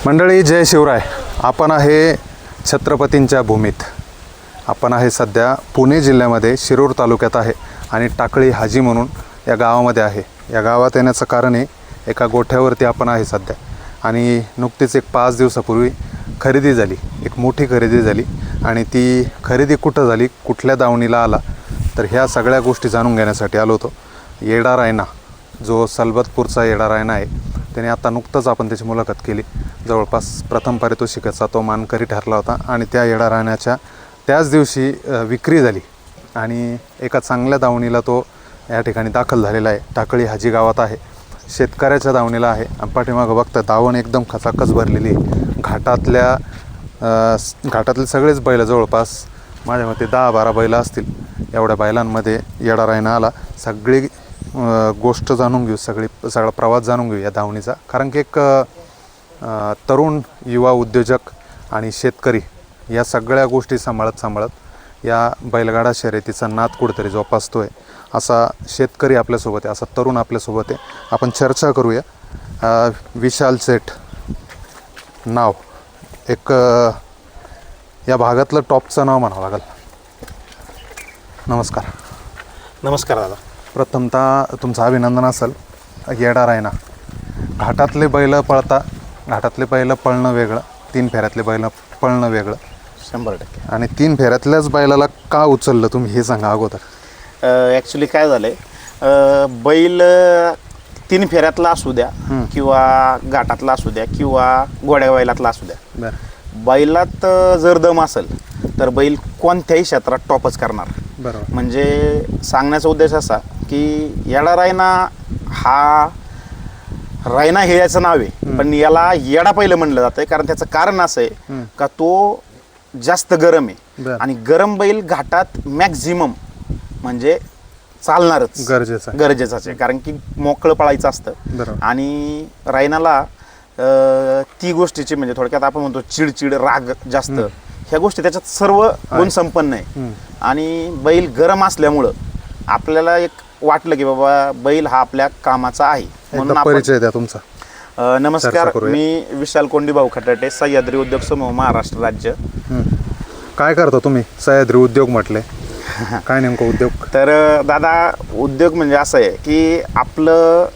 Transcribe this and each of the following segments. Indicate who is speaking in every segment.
Speaker 1: मंडळी जय शिवराय. आपण आहे छत्रपतींच्या भूमीत. आपण आहे सध्या पुणे जिल्ह्यामध्ये शिरूर तालुक्यात आहे आणि टाकळी हाजी म्हणून या गावामध्ये आहे. या गावात येण्याचं कारण आहे एका गोठ्यावरती आपण आहे सध्या आणि नुकतीच एक 5 दिवसापूर्वी खरेदी झाली, एक मोठी खरेदी झाली आणि ती खरेदी कुठं झाली, कुठल्या दावणीला आला, तर ह्या सगळ्या गोष्टी जाणून घेण्यासाठी आलो होतो. येडा रायना जो सलबतपूरचा येडा रायना आहे, त्याने आता नुकतंच आपण त्याची मुलाखत केली. जवळपास प्रथम पारितोषिकाचा तो मानकरी ठरला होता आणि त्या येडा रायनाच्या त्याच दिवशी विक्री झाली आणि एका चांगल्या दावणीला तो या ठिकाणी दाखल झालेला आहे. टाकळी हाजी गावात आहे, शेतकऱ्याच्या दावणीला आहे. आणि पाठीमागं बघता दावण एकदम खचाखच भरलेली आहे. घाटातले सगळेच बैल जवळपास माझ्या मते 10-12 बैल असतील. एवढ्या बैलांमध्ये येडा रायना आला. सगळी गोष्ट जाणून घेऊ, सगळा प्रवास जाणून घेऊ या धावणीचा. कारण की एक तरुण युवा उद्योजक आणि शेतकरी या सगळ्या गोष्टी सांभाळत या बैलगाडा शर्यतीचा नाद कुठेतरी जोपासतो आहे. असा शेतकरी आपल्यासोबत आहे, असा तरुण आपल्यासोबत आहे. आपण चर्चा करूया. विशाल सेठ नाव एक या भागातलं टॉपचं नाव म्हणावं लागेल. नमस्कार.
Speaker 2: नमस्कार दादा.
Speaker 1: प्रथमतः तुमचं अभिनंदन असेल. येडा रायना घाटातले बैल पळता, घाटातले बैल पळणं वेगळं, 3 फेऱ्यातले बैल पळणं वेगळं.
Speaker 2: 100%.
Speaker 1: आणि 3 फेऱ्यातल्याच बैलाला का उचललं तुम्ही हे सांगा अगोदर.
Speaker 2: ॲक्च्युली काय झालं आहे, बैल 3 फेऱ्यातला असू द्या किंवा घाटातला असू द्या किंवा घोड्या बैलातला असू द्या,
Speaker 1: बरं,
Speaker 2: बैलात जर दम असेल तर बैल कोणत्याही क्षेत्रात टॉपच करणार.
Speaker 1: बरोबर.
Speaker 2: म्हणजे सांगण्याचा उद्देश असा की येडा रायना हा रायना हे याचं नाव आहे, पण याला येडा पहिलं म्हणलं जातं कारण त्याचं कारण असं आहे का तो जास्त गरम आहे.
Speaker 1: बरं.
Speaker 2: आणि गरम बैल घाटात मॅक्झिमम म्हणजे चालणारच, गरजेचंच आहे. कारण की मोकळं पळायचं असतं.
Speaker 1: बरोबर.
Speaker 2: आणि रायनाला ती गोष्टीची म्हणजे थोडक्यात आपण म्हणतो चिडचिड, राग जास्त, ह्या गोष्टी त्याच्यात सर्व गुण संपन्न आहे. आणि बैल गरम असल्यामुळं आपल्याला एक वाटलं की बाबा बैल हा आपल्या कामाचा आहे. म्हणून
Speaker 1: परिचय द्या तुमचा.
Speaker 2: नमस्कार, मी विशाल कोंडीभाऊ खटाटे, सह्याद्री उद्योग समूह महाराष्ट्र राज्य.
Speaker 1: काय करता तुम्ही? सह्याद्री उद्योग म्हटले, काय नेमकं उद्योग?
Speaker 2: तर दादा उद्योग म्हणजे असं आहे की आपलं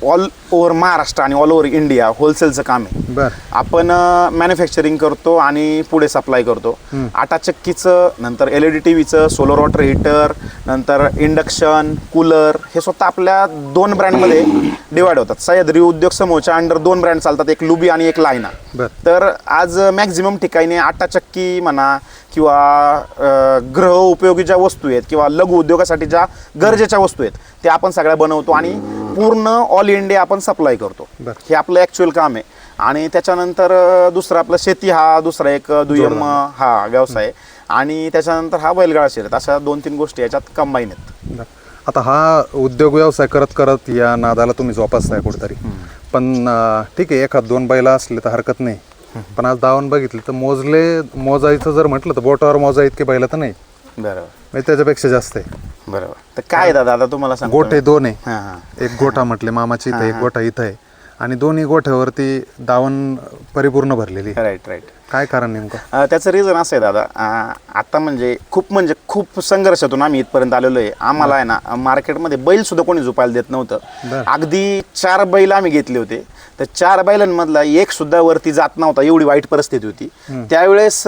Speaker 2: ऑल ओव्हर महाराष्ट्र आणि ऑल ओव्हर इंडिया होलसेलचं काम आहे.
Speaker 1: बरं.
Speaker 2: आपण मॅन्युफॅक्चरिंग करतो आणि पुढे सप्लाय करतो. आटा चक्कीचं, नंतर LED टीव्हीचं, सोलर वॉटर हीटर, नंतर इंडक्शन, कूलर, हे स्वतः आपल्या 2 ब्रँडमध्ये डिवाइड होतात. सह्याद्री उद्योग समूहाच्या अंडर 2 ब्रँड चालतात, एक लुबी आणि एक लायना. तर आज मॅक्झिमम ठिकाणी आटा चक्की म्हणा किंवा गृह उपयोगी ज्या वस्तू आहेत किंवा लघु उद्योगासाठी ज्या गरजेच्या वस्तू आहेत त्या आपण सगळ्या बनवतो आणि पूर्ण ऑल इंडिया आपण सप्लाय करतो. हे आपलं ॲक्च्युअल काम आहे. आणि त्याच्यानंतर दुसरं आपलं शेती हा दुसरा एक दुय्यम हा व्यवसाय आहे. आणि त्याच्यानंतर हा बैलगाडा शर्यत, अशा 2-3 गोष्टी याच्यात कंबाईन आहेत.
Speaker 1: आता हा उद्योग व्यवसाय करत करत या नादाला तुम्ही जोपासताय कुठेतरी. पण ठीक आहे, 1-2 बैल असले तर हरकत नाही. पण आज दावण बघितलं तर मोजायचं जर म्हटलं तर बोटावर मोजा इतके बैल तर नाही.
Speaker 2: बरोबर.
Speaker 1: म्हणजे त्याच्यापेक्षा जास्त आहे.
Speaker 2: बरोबर. तर काय दादा आता तुम्हाला सांगतो,
Speaker 1: गोठे 2 आहे.
Speaker 2: हां,
Speaker 1: एक गोठा म्हटले मामाची इथं, एक गोठा इथं आहे आणि दोन्ही गोठ्यावरती दावण परिपूर्ण भरलेली.
Speaker 2: राईट.
Speaker 1: काय कारण नेमकं?
Speaker 2: त्याचं रिझन असं आहे दादा, आता म्हणजे खूप संघर्षातून आम्ही इथपर्यंत आलेलो आहे. आम्हाला आहे ना मार्केटमध्ये बैल सुद्धा कोणी झोपायला देत नव्हतं. अगदी 4 बैल आम्ही घेतले होते, तर 4 बैलांमधला एक सुद्धा वरती जात नव्हता, एवढी वाईट परिस्थिती होती. त्यावेळेस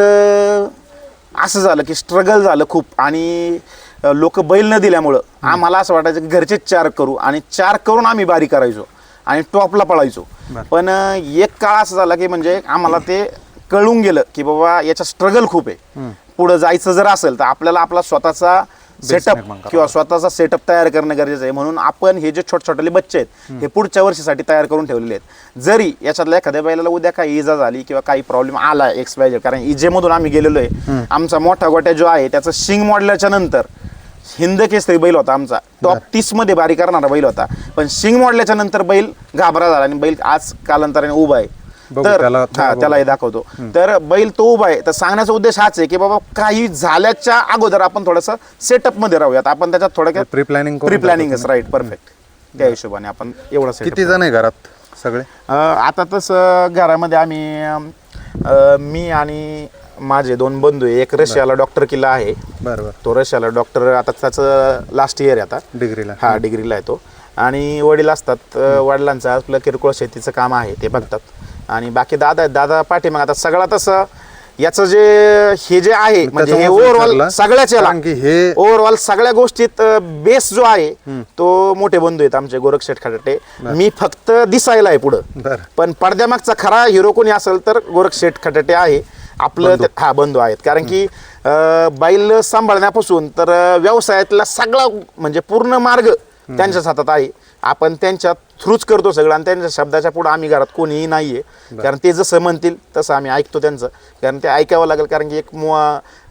Speaker 2: असं झालं की स्ट्रगल झालं खूप. आणि लोक बैल न दिल्यामुळं आम्हाला असं वाटायचं की घरचेच 4 करू आणि 4 करून आम्ही बारी करायचो आणि टॉपला पळायचो. पण एक काळ असं झाला की म्हणजे आम्हाला ते कळून गेलं की बाबा याचा स्ट्रगल खूप आहे. पुढं जायचं जर असेल तर आपल्याला आपला स्वतःचा सेटअप किंवा स्वतःचा सेटअप तयार करणं गरजेचं आहे. म्हणून आपण हे जे छोटे बच्चे आहेत हे पुढच्या वर्षीसाठी तयार करून ठेवलेले आहेत. जरी याच्यातल्या एखाद्या बैलाला उद्या काही इजा झाली किंवा काही प्रॉब्लेम आला XYZ, कारण इजेमधून आम्ही गेलेलो आहे. आमचा मोठा गोट्या जो आहे त्याचं शिंग मोडल्याच्या नंतर हिंद केसरी बैल होता, आमचा टॉप 30 मध्ये बारी करणारा बैल होता. पण शिंग मोडल्याच्या नंतर बैल घाबरा झाला आणि बैल आज कालांतराने उभा आहे. तर त्यालाही दाखवतो. तर बैल तो उभा आहे. तर सांगण्याचा उद्देश हाच आहे की बाबा काही झाल्याच्या अगोदर आपण थोडंसं सेटअप मध्ये राहूयात. आपण त्याच्यात थोडक्यात प्री प्लॅनिंगच. Right, perfect. त्या हिशोबाने आपण एवढं.
Speaker 1: किती जण आहे घरात? सगळे?
Speaker 2: आता तसं घरामध्ये आम्ही मी आणि माझे 2 बंधू आहे. एक रशियाला डॉक्टर किल्ला आहे.
Speaker 1: बरं.
Speaker 2: तो रशियाला डॉक्टर, आता त्याचं लास्ट इयर आहे आता,
Speaker 1: डिग्रीला?
Speaker 2: हा डिग्रीला आहे तो. आणि वडील असतात, वडिलांचं आपलं किरकोळ शेतीचं काम आहे ते बघतात. आणि बाकी दादा आहेत, दादा पाठीमाग. आता सगळा तसं याचं हे जे आहे म्हणजे हे ओव्हरऑल सगळ्याच याला,
Speaker 1: हे
Speaker 2: ओव्हरऑल सगळ्या गोष्टीत बेस जो आहे तो मोठे बंधू आहेत आमचे, गोरख शेठ खटाटे. मी फक्त दिसायला आहे पुढं, पण पडद्यामागचा खरा हिरो कोणी असेल तर गोरख शेठ खटाटे आहे आपलं. हा बंधू आहेत. कारण की बैल सांभाळण्यापासून तर व्यवसायातला सगळा म्हणजे पूर्ण मार्ग त्यांच्याच हातात आहे. आपण त्यांच्या थ्रूच करतो सगळं, आणि त्यांच्या शब्दाच्या पुढे आम्ही घरात कोणीही नाहीये. कारण ते जसं म्हणतील तसं आम्ही ऐकतो त्यांचं, कारण ते ऐकावं लागेल. कारण की एक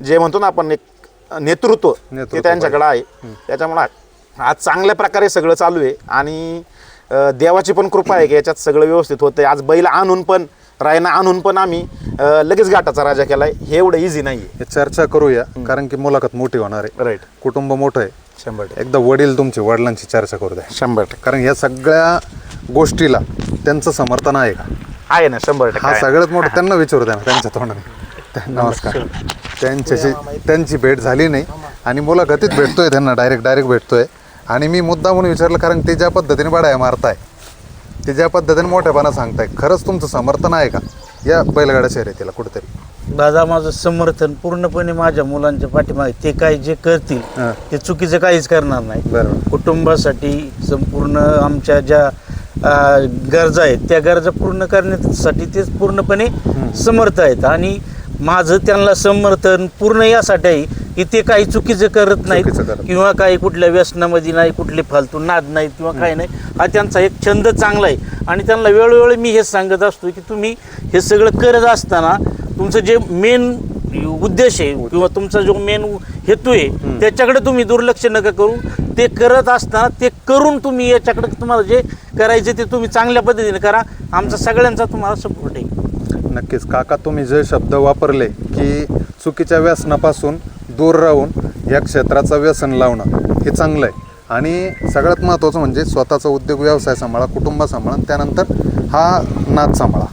Speaker 2: जे म्हणतो ना आपण, एक नेतृत्व ते त्यांच्याकडे आहे. त्याच्यामुळे आज चांगल्या प्रकारे सगळं चालू आहे. आणि देवाची पण कृपा आहे की याच्यात सगळं व्यवस्थित होतंय. आज बैल आणून पण, रायना आणून पण आम्ही लगेच घाटाचा राजा केलाय. हे एवढं इझी नाहीये.
Speaker 1: चर्चा करूया, कारण की मुलाखत मोठी होणार आहे.
Speaker 2: राईट.
Speaker 1: कुटुंब मोठं आहे.
Speaker 2: 100%.
Speaker 1: एकदा वडील तुमचे, वडिलांची चर्चा करू द्या.
Speaker 2: 100%.
Speaker 1: कारण या सगळ्या गोष्टीला त्यांचं समर्थन आहे का?
Speaker 2: आहे ना, 100%.
Speaker 1: हा सगळ्यात मोठं त्यांना विचारू द्या ना, त्यांच्या तोंडाने. नमस्कार. त्यांची भेट झाली नाही आणि मुलाखतीत भेटतोय त्यांना, डायरेक्ट भेटतोय. आणि मी मुद्दा म्हणून विचारलं, कारण ते ज्या पद्धतीने बडाया मारताय, ते ज्या पद्धतीने मोठेपणा सांगताय, खरंच तुमचं समर्थन आहे का या बैलगाडा शर्यतीला कुठेतरी?
Speaker 3: दादा, माझं समर्थन पूर्णपणे माझ्या मुलांच्या पाठीमागे. ते काय जे करतील ते चुकीचं काहीच करणार नाही.
Speaker 1: बरोबर.
Speaker 3: कुटुंबासाठी संपूर्ण आमच्या ज्या गरजा आहेत त्या गरजा पूर्ण करण्यासाठी ते पूर्णपणे समर्थ आहेत. आणि माझं त्यांना समर्थन पूर्ण यासाठी आहे की ते काही चुकीचं करत नाहीत, किंवा काही कुठल्या व्यसनामध्ये नाही, कुठले फालतू नाद नाहीत किंवा काही नाही. हा त्यांचा एक छंद चांगला आहे. आणि त्यांना वेळोवेळी मी हेच सांगत असतो की तुम्ही हे सगळं करत असताना तुमचं जे मेन उद्देश आहे किंवा तुमचा जो मेन हेतू आहे त्याच्याकडे तुम्ही दुर्लक्ष नका करू. ते करत असताना ते करून तुम्ही याच्याकडे तुम्हाला जे करायचे ते तुम्ही चांगल्या पद्धतीने करा. आमचा सगळ्यांचा तुम्हाला सपोर्ट आहे.
Speaker 1: नक्कीच काका, तुम्ही जे शब्द वापरले की चुकीच्या व्यसनापासून दूर राहून या क्षेत्राचं व्यसन लावणं, हे चांगलं आहे. आणि सगळ्यात महत्त्वाचं म्हणजे स्वतःचा उद्योग व्यवसाय सांभाळा, कुटुंब सांभाळा, त्यानंतर हा नाद सांभाळा.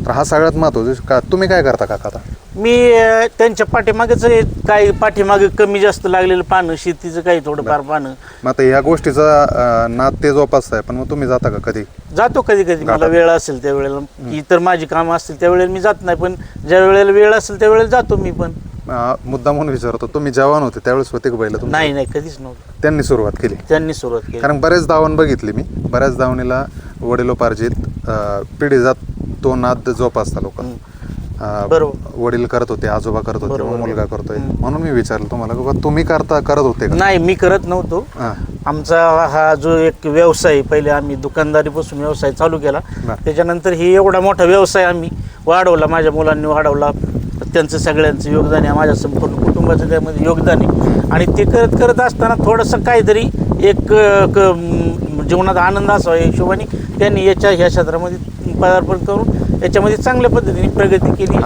Speaker 1: तर हा सगळ्यात महत्त्वाचं. का तुम्ही काय करता काका आता?
Speaker 3: मी त्यांच्या पाठीमागेच काही पाठीमागे कमी जास्त लागलेलं पानं, शेतीचं काही थोडंफार पानं.
Speaker 1: मग आता ह्या गोष्टीचा नाद ते जोपासताय, पण मग तुम्ही जाता का कधी?
Speaker 3: जातो कधी मला वेळ असेल त्यावेळेला. इतर माझी कामं असतील त्यावेळेला मी जात नाही, पण ज्या वेळेला वेळ असेल त्यावेळेला जातो मी. पण
Speaker 1: मुद्दा म्हणून विचारतो, तुम्ही जवान होते त्यावेळेस होते का बैल?
Speaker 3: नाही, कधीच नव्हतं.
Speaker 1: त्यांनी सुरुवात केली?
Speaker 3: त्यांनी सुरुवात केली.
Speaker 1: कारण बरेच दावण बघितली मी, बऱ्याच दावणीला वडिलोपार्जित पिढीजात तो नाद जोपासता लोक.
Speaker 3: बरोबर.
Speaker 1: वडील करत होते, आजोबा करत होते, मुलगा करतोय, म्हणून मी विचारलं तुम्हाला बाबा तुम्ही करत होते का?
Speaker 3: नाही, मी करत नव्हतो. आमचा हा जो एक व्यवसाय, पहिले आम्ही दुकानदारीपासून व्यवसाय चालू केला, त्याच्यानंतर ही एवढा मोठा व्यवसाय आम्ही वाढवला, माझ्या मुलांनी वाढवला. त्यांचं सगळ्यांचं योगदान आहे, माझ्या संपूर्ण कुटुंबाचं त्यामध्ये योगदान आहे. आणि ते करत असताना थोडंसं काहीतरी एक जीवनात आनंद असावा या हिशोबाने त्यांनी ह्या क्षेत्रामध्ये पदार्पण करून याच्यामध्ये चांगल्या पद्धतीने प्रगती केली.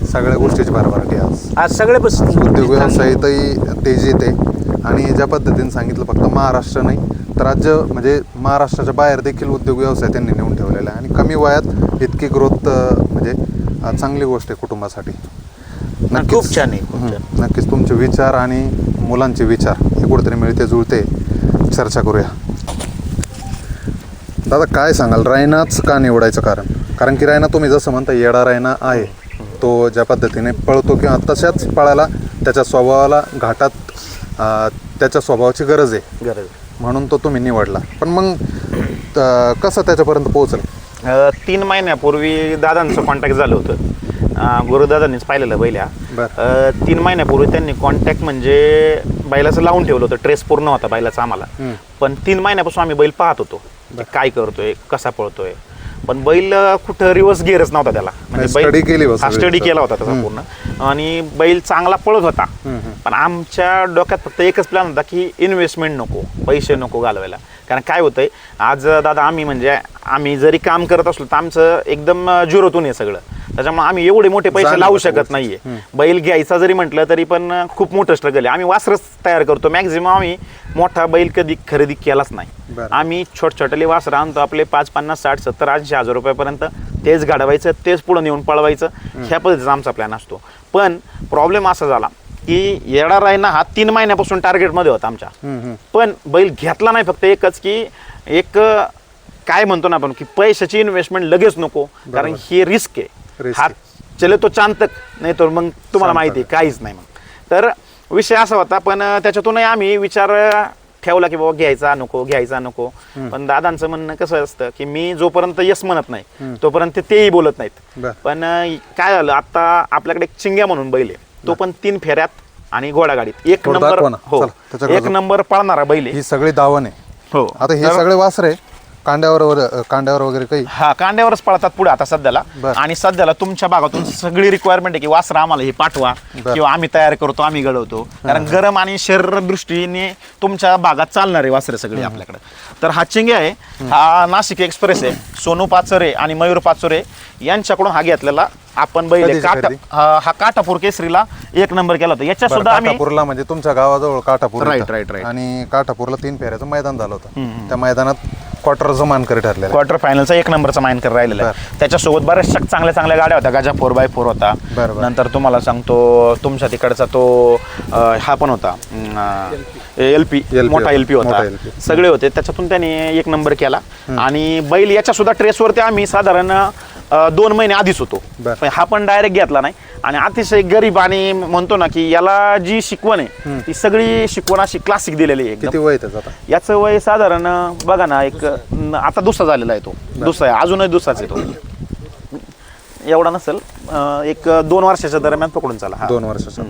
Speaker 1: सगळ्या गोष्टीची भरभराटी
Speaker 3: आज सगळे
Speaker 1: उद्योग व्यवसायातही तेजीत आहे. आणि ज्या पद्धतीने सांगितलं, फक्त महाराष्ट्र नाही तर राज्य म्हणजे महाराष्ट्राच्या बाहेर देखील उद्योग व्यवसाय त्यांनी नेऊन ठेवलेला आहे. आणि कमी वयात इतकी ग्रोथ म्हणजे चांगली गोष्ट आहे कुटुंबासाठी.
Speaker 3: खूप छान आहे.
Speaker 1: नक्कीच तुमचे विचार आणि मुलांचे विचार हे कुठेतरी मिळते जुळते. चर्चा करूया. दादा, काय सांगाल रायनाच का निवडायचं कारण? कारण की रायना तुम्ही जसं म्हणता येडा रायना आहे, तो ज्या पद्धतीने पळतो किंवा तशाच पळायला त्याच्या स्वभावाला घाटात त्याच्या स्वभावाची गरज आहे, म्हणून तो तुम्ही निवडला. पण मग कसं त्याच्यापर्यंत पोहोचलं?
Speaker 2: 3 महिन्यापूर्वी दादांचं कॉन्टॅक्ट झालं होतं. गुरुदादांनीच पाहिलेलं बैल्या. 3 महिन्यापूर्वी त्यांनी कॉन्टॅक्ट म्हणजे बैलाचं लावून ठेवलं होतं. ट्रेस पूर्ण होता बैलाचा आम्हाला. पण 3 महिन्यापासून आम्ही बैल पाहत होतो, काय करतोय, कसा पळतोय. पण बैल कुठं रिव्हर्स गिअरच नव्हता त्याला. म्हणजे
Speaker 1: स्टडी
Speaker 2: केला होता त्याचा पूर्ण. आणि बैल चांगला पळत होता. पण आमच्या डोक्यात फक्त एकच प्लॅन होता की इन्व्हेस्टमेंट नको, पैसे नको घालवायला. कारण काय होतंय, आज दादा आम्ही जरी काम करत असलो तर आमचं एकदम झिरोतून आहे सगळं. त्याच्यामुळे आम्ही एवढे मोठे पैसे
Speaker 1: जाणीव
Speaker 2: लावू
Speaker 1: आहे
Speaker 2: शकत नाहीये. बैल घ्यायचा जरी म्हटलं तरी पण खूप मोठं स्ट्रगल आहे. आम्ही वासरच तयार करतो मॅक्झिमम, आम्ही मोठा बैल कधी खरेदी केलाच नाही.
Speaker 1: बरं.
Speaker 2: आम्ही छोटे वासरं आणतो आपले 5, 50, 60, 70, 80 हजार रुपयापर्यंत, तेच घडवायचं, तेच पुढे नेऊन पळवायचं, ह्या पद्धतीचा आमचा प्लॅन असतो. पण प्रॉब्लेम असा झाला की येडा रायना हा 3 महिन्यापासून टार्गेटमध्ये होता आमच्या. पण बैल घेतला नाही, फक्त एकच की एक काय म्हणतो ना आपण की पैशाची इन्व्हेस्टमेंट लगेच नको, कारण ही रिस्क आहे.
Speaker 1: Risk
Speaker 2: हा चले तो चांतक, नाही तर मग तुम्हाला माहिती आहे काहीच नाही. मग तर विषय असा होता. पण त्याच्यातूनही आम्ही विचार ठेवला की बाबा घ्यायचा नको. पण दादांचं म्हणणं कसं असतं की मी जोपर्यंत यस म्हणत नाही तोपर्यंत तेही बोलत नाहीत. पण काय झालं, आता आपल्याकडे एक चिंग्या म्हणून बैल आहे, तो पण 3 फेऱ्यात आणि घोडागाडीत 1
Speaker 1: थोडं
Speaker 2: नंबर,
Speaker 1: दाखवा ना.
Speaker 2: हो
Speaker 1: चला, त्याच्याकडे
Speaker 2: 1 नंबर पळणारा बैल आहे.
Speaker 1: ही सगळी दावण आहे.
Speaker 2: हो,
Speaker 1: आता हे
Speaker 2: तर-
Speaker 1: सगळे वासरे कांड्यावर वगैरे काही
Speaker 2: हा, कांड्यावरच पळतात पुढे आता सध्याला.
Speaker 1: बर.
Speaker 2: आणि सध्याला तुमच्या भागातून सगळी रिक्वायरमेंट आहे की वासरा आम्हाला हे पाठवा, किंवा आम्ही तयार करतो, आम्ही घडवतो. कारण गरम आणि शरीर दृष्टीने तुमच्या भागात चालणारे वासरे सगळे आपल्याकडे. तर हा चिंग्या आहे, हा नाशिक एक्सप्रेस आहे. सोनू पाचोरे आणि मयूर पाचोरे यांच्याकडून हा घेतलेला आपण बैल आहे.
Speaker 1: कधीची खरेदी?
Speaker 2: हा काटापूर केसरीला 1 नंबर केला होता. याच्या सुद्धा आम्ही
Speaker 1: काठापूरला, म्हणजे तुमच्या गावाजवळ काठापूर
Speaker 2: Right,
Speaker 1: येतं.
Speaker 2: right, right.
Speaker 1: आणि काठापूरला 3 फेऱ्याचं मैदान झालं होतं. त्या मैदानात क्वार्टरचं मानकरी ठरलेलं आहे.
Speaker 2: क्वार्टर फायनलचा 1 नंबरचा माइनकर राहिलेला आहे. त्याच्यासोबत बऱ्याचशा चांगल्या गाड्या होत्या. गाजा 4x4 होता.
Speaker 1: बरं.
Speaker 2: नंतर तुम्हाला सांगतो तुमच्या तिकडचा तो हा पण होता LP, मोठा LP होता.
Speaker 1: मोठा LP.
Speaker 2: सगळे होते. त्याच्यातून त्यांनी 1 नंबर केला. आणि बैल याच्या सुद्धा ट्रेसवरती आम्ही साधारण 2 महिने आधीच होतो.
Speaker 1: बरं.
Speaker 2: पण हा पण डायरेक्ट घेतला नाही. आणि अतिशय गरीब, आणि म्हणतो ना की याला जी शिकवण आहे ती सगळी शिकवण अशी क्लासिक दिलेली आहे एकदम.
Speaker 1: किती वय त्याचं आता?
Speaker 2: याचं वय साधारण बघा ना, एक आता दुसरा झालेला आहे तो. दुसरा आहे, अजूनही दुसराच आहे तो. एवढा नसेल, एक 2 वर्षाच्या दरम्यान पकडून चला. हा.
Speaker 1: 2 वर्षाचा.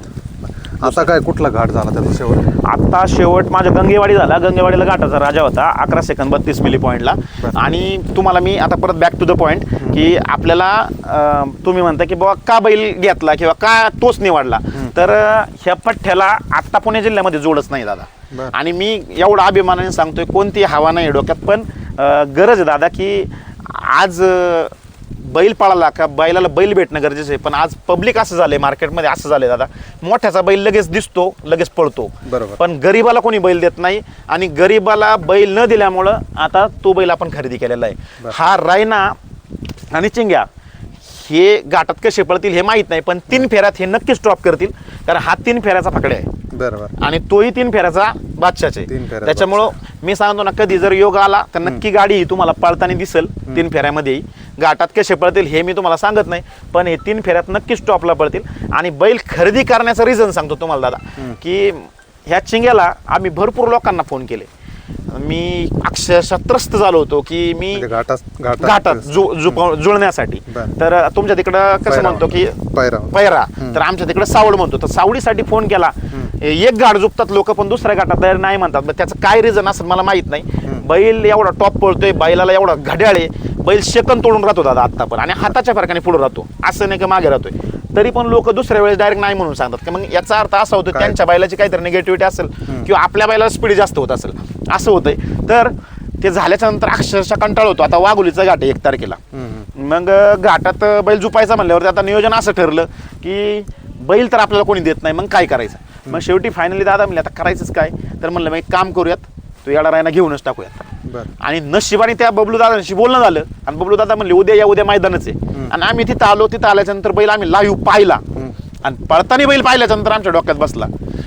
Speaker 1: आता काय कुठला घाट झाला त्याचा शेवट?
Speaker 2: आता शेवट माझ्या गंगेवाडी झाला. गंगेवाडीला घाटाचा राजा होता 11 सेकंद 32 मिली पॉईंटला. आणि तुम्हाला मी आता परत बॅक टू द पॉईंट की आपल्याला तुम्ही म्हणता की बाबा का बैल घेतला किंवा का तोच निवडला, तर ह्या पठ्ठ्याला आत्ता पुणे जिल्ह्यामध्ये जोडच नाही दादा.
Speaker 1: बरं.
Speaker 2: आणि मी एवढा अभिमानाने सांगतोय, कोणती हवा नाही डोक्यात, पण गरज आहे दादा की आज बैल पळाला का बैलाला बैल भेटणं गरजेचं आहे. पण आज पब्लिक असं झालंय, मार्केटमध्ये असं झालंय दादा, मोठ्याचा बैल लगेच दिसतो, लगेच पळतो.
Speaker 1: बरोबर.
Speaker 2: पण गरीबाला कोणी बैल देत नाही. आणि गरीबाला बैल न दिल्यामुळं आता तो बैल आपण खरेदी केलेला आहे. हा रायना आणि चिंग्या हे घाटात कसे पळतील हे माहीत नाही, पण 3 फेऱ्यात हे नक्कीच स्टॉप करतील. कारण हा 3 फेऱ्याचा पकडे आहे.
Speaker 1: बरोबर.
Speaker 2: आणि तोही 3 फेऱ्याचा बादशाच
Speaker 1: 3
Speaker 2: आहे.
Speaker 1: फेऱ्याचा
Speaker 2: त्याच्यामुळं मी सांगतो ना, कधी जर योग आला तर नक्की गाडी ही तुम्हाला पळताना दिसेल. 3 फेऱ्यामध्ये घाटात कसे पळतील हे मी तुम्हाला सांगत नाही, पण हे 3 फेऱ्यात नक्की स्टॉपला पळतील. आणि बैल खरेदी करण्याचं रिझन सांगतो तुम्हाला दादा, की ह्या चिंग्याला आम्ही भरपूर लोकांना फोन केले. मी अक्षरशः त्रस्त झालो होतो की मी
Speaker 1: म्हणजे
Speaker 2: घाटात जुळण्यासाठी.
Speaker 1: बरं.
Speaker 2: तर तुमच्या तिकडं कसं म्हणतो की पैरा, तर आमच्या तिकडे सावड म्हणतो. तर सावडीसाठी फोन केला. एक घाट झुपतात लोक, पण दुसऱ्या घाटात तयार नाही म्हणतात. मग त्याचं काय रिझन असेल मला माहित नाही. बैल एवढा टॉप पळतोय, बैलाला एवढा घड्याळ आहे, बैल सेकंद तोडून राहतो दादा आत्ता पण, आणि हाताच्या फरकाने पुढे राहतो, असं नाही की मागे राहतोय. तरी पण लोक दुसऱ्या वेळेस डायरेक्ट नाही म्हणून सांगतात. की मग याचा अर्थ असा होतो त्यांच्या बैलाची काहीतरी निगेटिव्हिटी असेल, किंवा आपल्या बैलाला स्पीड जास्त होत असेल, असं होतंय. तर ते झाल्याच्या नंतर अक्षरशः कंटाळ होतो. आता वाघोलीचा घाट आहे 1 तारखेला. मग घाटात बैल झुपायचा म्हणल्यावर आता नियोजन असं ठरलं की बैल तर आपल्याला कोणी देत नाही, मग काय करायचं. मग शेवटी फायनली दादा म्हणले आता करायचंच काय, तर म्हणलं मग एक काम करूयात, तो येडा रायना घेऊनच टाकूयात. आणि नशिबाने त्या बबलू दादांशी बोलणं झालं, आणि बबलू दादा म्हणले उद्या मैदानच आहे. आणि आम्ही तिथं आलो, तिथं आल्याच्यानंतर बैल आम्ही लाईव्ह पाहिला, आणि पळताना बैल पाहिल्याच्यानंतर आमच्या डोक्यात बसला.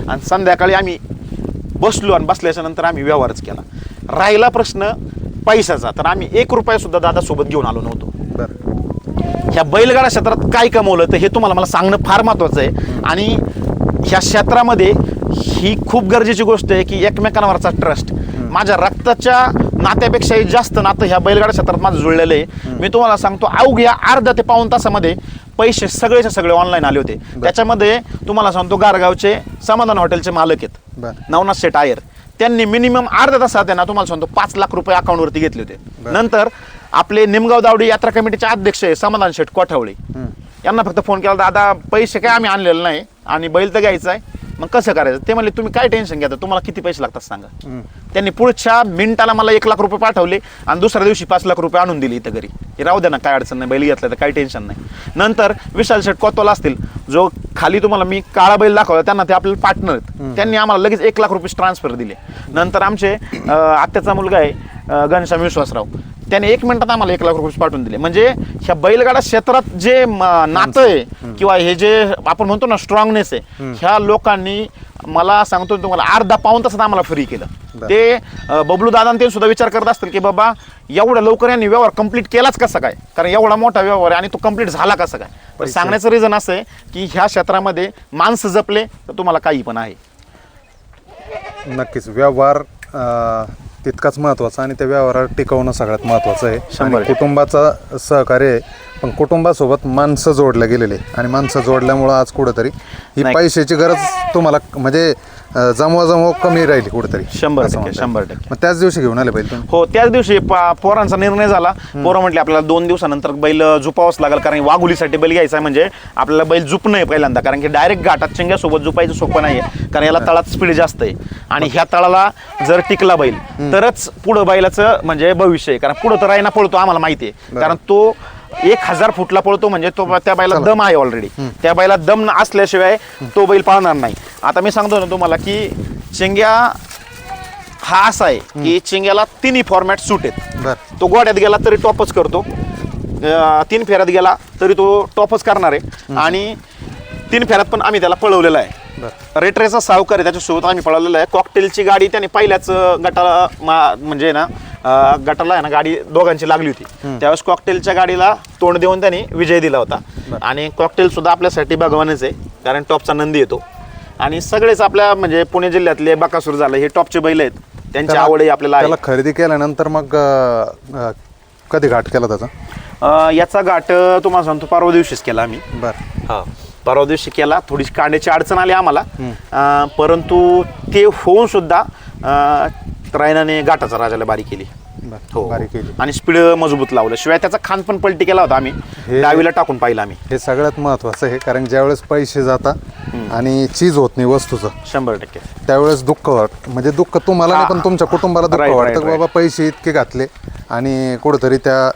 Speaker 2: आणि संध्याकाळी आम्ही बसलो, आणि बसल्याच्या नंतर आम्ही व्यवहारच केला. राहिला प्रश्न पैशाचा, तर आम्ही 1 रुपया सुद्धा दादा सोबत घेऊन आलो नव्हतो. ह्या बैलगाडा क्षेत्रात काय कमवलं तर हे तुम्हाला मला सांगणं फार महत्वाचं आहे. आणि ह्या क्षेत्रामध्ये ही खूप गरजेची गोष्ट आहे की एकमेकांवरचा ट्रस्ट. माझ्या रक्ताच्या नात्यापेक्षाही जास्त नातं ह्या बैलगाडा क्षेत्रात माझं जुळलेलं आहे. मी तुम्हाला सांगतो, अवघ्या अर्धा ते पाऊण तासामध्ये पैसे सगळेचे सगळे ऑनलाईन आले होते. त्याच्यामध्ये तुम्हाला सांगतो, गारगावचे समाधान हॉटेलचे मालक आहेत नवनाथ शेठ आयर, त्यांनी मिनिमम अर्ध्या तासात त्यांना तुम्हाला सांगतो 5 लाख रुपये अकाउंटवरती घेतले होते. नंतर आपले निमगाव दावडी यात्रा कमिटीचे अध्यक्ष आहे समाधान शेठ कोठावळे, यांना फक्त फोन केला, दादा पैसे काय आम्ही आणलेले नाही आणि बैल तर घ्यायचा आहे, मग कसं करायचं? ते म्हणले तुम्ही काय टेन्शन घ्या, तुम्हाला किती पैसे लागतात सांगा. त्यांनी पुढच्या मिनिटाला मला 1 लाख रुपये पाठवले आणि दुसऱ्या दिवशी 5 लाख रुपये आणून दिले इथं घरी. हे राहू द्या ना, काय अडचण नाही, बैल घेतला तर काही टेन्शन नाही. नंतर विशाल शेठ कोतवाल असतील, जो खाली तुम्हाला मी काळा बैल दाखवला, त्यांना ते आपल्याला पार्टनर आहेत, त्यांनी आम्हाला लगेच 1 लाख रुपये ट्रान्सफर दिले. नंतर आमचे आत्याचा मुलगा आहे घनश्याम विश्वासराव, त्याने 1 मिनिटात आम्हाला 1 लाख रुपये पाठवून दिले. म्हणजे ह्या बैलगाडा क्षेत्रात जे नातं आहे किंवा हे जे आपण म्हणतो ना स्ट्रॉंगनेस आहे, ह्या लोकांनी मला सांगतो तुम्हाला अर्धा पाऊण तासात आम्हाला फ्री केलं. ते बबलू दादा ते सुद्धा विचार करत असतील की बाबा एवढ्या लवकर यांनी व्यवहार कंप्लीट केलाच कसा काय, कारण एवढा मोठा व्यवहार आहे आणि तो कंप्लीट झाला कसा काय. पण सांगण्याचं रिझन असं आहे की ह्या क्षेत्रामध्ये माणसं जपले तर तुम्हाला काही पण आहे.
Speaker 1: नक्कीच व्यवहार तितकाच महत्त्वाचा आणि त्या व्यवहारात टिकवणं सगळ्यात महत्त्वाचं आहे. आणि कुटुंबाचा सहकार्य आहे, पण कुटुंबासोबत माणसं जोडल्या गेलेले आणि माणसं जोडल्यामुळं आज कुठंतरी ही पैशाची गरज तुम्हाला म्हणजे जमवा कमी राहिली कुठेतरी.
Speaker 2: 100%.
Speaker 1: मग त्याच दिवशी घेऊन आले बैल तुम्ही?
Speaker 2: हो, त्याच दिवशी पोरांचा निर्णय झाला. पोरं म्हटले आपल्याला 2 दिवसानंतर बैल झुपावंच लागेल, कारण वाघुलीसाठी बैल घ्यायचा म्हणजे आपल्याला बैल झुपणं आहे पहिल्यांदा, कारण की डायरेक्ट घाटात चिंग्यासोबत झुपायचं सोपं नाही आहे, कारण याला तळात स्पीड जास्त आहे आणि ह्या तळाला जर टिकला बैल तरच पुढं बैलाचं म्हणजे भविष्य आहे. कारण पुढं तर रायना पळतो आम्हाला माहिती आहे, कारण तो 1000 फुटला पळतो, म्हणजे तो त्या बैला दम आहे ऑलरेडी. त्या बैला दम असल्याशिवाय तो बैल पाळणार नाही. आता मी सांगतो ना तुम्हाला की चिंग्या हा असा आहे की चिंग्याला 3 फॉर्मॅट सूट आहेत. तो गोड्यात गेला तरी टॉपच करतो, 3 फेऱ्यात गेला तरी तो टॉपच करणार आहे आणि 3 फेऱ्यात पण आम्ही त्याला पळवलेला आहे. रेटरेचा सावकार आहे, त्याच्यासोबत आम्ही पळवलेला आहे. कॉकटेलची गाडी त्याने पहिल्याच गटाला म्हणजे ना गटाला आहे ना गाडी दोघांची लागली होती, त्यावेळेस कॉकटेलच्या गाडीला तोंड देऊन त्यांनी विजय दिला होता. आणि कॉकटेल सुद्धा आपल्यासाठी भगवानच आहे, कारण टॉपचा नंदी येतो. आणि सगळेच आपल्या म्हणजे पुणे जिल्ह्यातले बकासूर झालं, हे टॉपचे बैल आहेत, त्यांची आवडही आपल्याला आहे.
Speaker 1: खरेदी केल्यानंतर मग कधी घाट केला त्याचा?
Speaker 2: याचा घाट तुम्हाला सांगतो परवा दिवशीच केला आम्ही. हा, परवा दिवशी केला. थोडीशी कांड्याची अडचण आली आम्हाला, परंतु ते होऊन सुद्धा रायनाने घाटाचा राजाला बारी केली. हो, आणि स्पीड मजबूत लावलं, शिवाय त्याचा खान पण पलटी केला होता आम्ही, डावीला टाकून पाहिलं आम्ही.
Speaker 1: हे सगळ्यात महत्वाचं आहे, कारण ज्यावेळेस पैसे जातात आणि चीज होत नाही वस्तूचं
Speaker 2: 100%
Speaker 1: त्यावेळेस दुःख म्हणजे दुःख तुम्हाला नाही पण तुमच्या कुटुंबाला दुःख वाटतं की बाबा पैसे इतके घातले आणि कुठेतरी त्या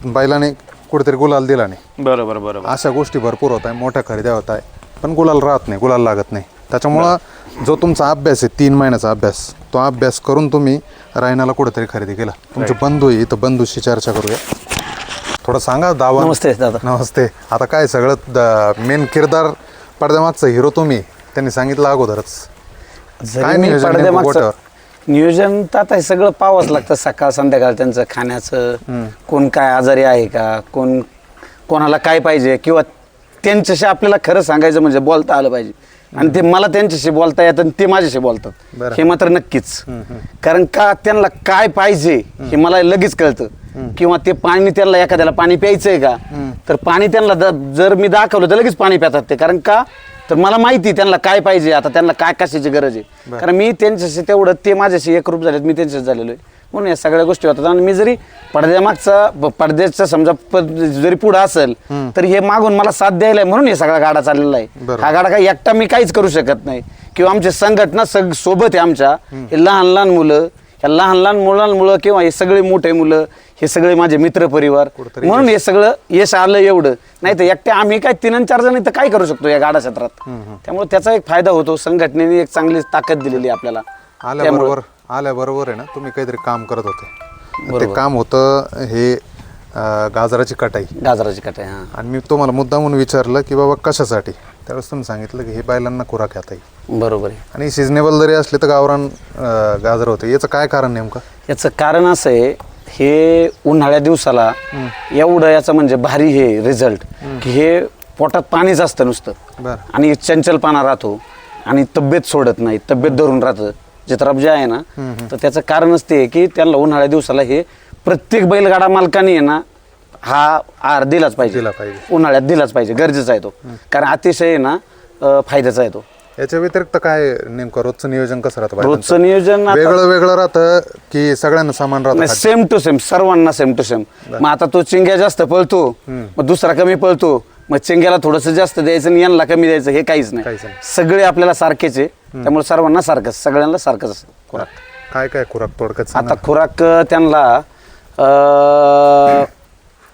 Speaker 1: बैलाने कुठेतरी गुलाल दिला नाही.
Speaker 2: बरोबर.
Speaker 1: अशा गोष्टी भरपूर होत आहे, मोठ्या खरेद्या होत आहे, पण गुलाल राहत नाही, गुलाल लागत नाही. त्याच्यामुळं जो तुमचा अभ्यास आहे 3 महिन्याचा अभ्यास, तो अभ्यास करून तुम्ही रायनाला कुठेतरी खरेदी केला. तुमचे बंधू आहे इथं, बंधूशी चर्चा करूया. थोडं सांगा दावा.
Speaker 3: नमस्ते दादा.
Speaker 1: नमस्ते. आता काय सगळं मेन किरदार पडद्यामागचा हिरो तुम्ही, त्यांनी सांगितलं अगोदरच. काय
Speaker 3: नियोजन तर आता हे सगळं पाहावंच लागतं, सकाळ संध्याकाळ त्यांचं खाण्याचं, कोण काय आजारी आहे का, कोणाला काय पाहिजे, किंवा त्यांच्याशी आपल्याला खरं सांगायचं म्हणजे बोलता आलं पाहिजे. आणि ते मला त्यांच्याशी बोलता येतात आणि ते माझ्याशी बोलतात, हे मात्र नक्कीच. कारण का त्यांना काय पाहिजे हे मला लगेच कळतं. किंवा ते पाणी त्यांना एखाद्याला पाणी प्यायचंय का, तर पाणी त्यांना जर मी दाखवलं तर लगेच पाणी पितात ते. कारण का तर मला माहिती त्यांना काय पाहिजे, आता त्यांना काय कशाची गरज आहे. कारण मी त्यांच्याशी तेवढं, ते माझ्याशी एकरूप झालेत, मी त्यांच्याशी झालेलो आहे, म्हणून या सगळ्या गोष्टी होतात. आणि मी जरी पडद्याचा समजा जरी पुढं असेल तर हे मागून मला साथ द्यायला, म्हणून हे सगळा गाडा चाललेला आहे. हा गाडा काही एकटा मी काहीच करू शकत नाही, किंवा आमची संघटना सोबत आहे आमच्या. हे लहान लहान मुलं, ह्या लहान लहान मुलांमुळं किंवा हे सगळे मोठे मुलं, हे सगळे माझे मित्र परिवार, म्हणून हे सगळं यश आलं एवढं. नाही तर एकटे आम्ही काय 3-4 जण तर काय करू शकतो या गाडा क्षेत्रात. त्यामुळे त्याचा एक फायदा होतो, संघटनेने एक चांगली ताकद दिलेली आपल्याला.
Speaker 1: आल्याबरोबर आहे ना तुम्ही काहीतरी काम करत होते, ते काम होतं हे गाजराची कटाई.
Speaker 3: हा.
Speaker 1: आणि मी तुम्हाला मुद्दा म्हणून विचारलं की बाबा कशासाठी, त्यावेळेस तुम्ही सांगितलं की हे बैलांना खुराक खाता येईल.
Speaker 3: बरोबर आहे.
Speaker 1: आणि सिजनेबल जरी असले तर गावरान गाजर होते. याचं काय कारण नेमकं?
Speaker 3: याचं कारण असं आहे, हे उन्हाळ्या दिवसाला एवढं याचं म्हणजे भारी हे रिझल्ट की हे पोटात पाणीच असतं नुसतं, आणि चंचलपणा राहतो आणि तब्येत सोडत नाही, तब्येत धरून राहतं चित्रप जे आहे ना. तर त्याचं कारणच ते की त्यांना उन्हाळ्या दिवसाला हे प्रत्येक बैलगाडा मालकाने आहे ना हा आहार दिलाच पाहिजे, उन्हाळ्यात दिलाच पाहिजे, गरजेचा आहे तो. कारण अतिशय ना फायद्याचा आहे तो.
Speaker 1: याच्या व्यतिरिक्त काय नेमकं रोजचं नियोजन कसं राहतं?
Speaker 3: रोजचं नियोजन
Speaker 1: वेगळं राहतं की सगळ्यांना समान राहतं?
Speaker 3: सेम टू सेम, सर्वांना सेम टू सेम. मग आता तो चिंग्या जास्त पळतो, मग दुसरा कमी पळतो,
Speaker 4: मग चेंग्याला थोडंसं जास्त द्यायचं आणि यांना कमी द्यायचं हे काहीच नाही.
Speaker 1: काहीच नाही.
Speaker 4: सगळे आपल्याला सारखेच आहे, त्यामुळे सर्वांना सारखंच, सगळ्यांना सारखंच असतं खुराक.
Speaker 1: काय काय खुराक थोडक्यात सांगा.
Speaker 4: आता खुराक त्यांना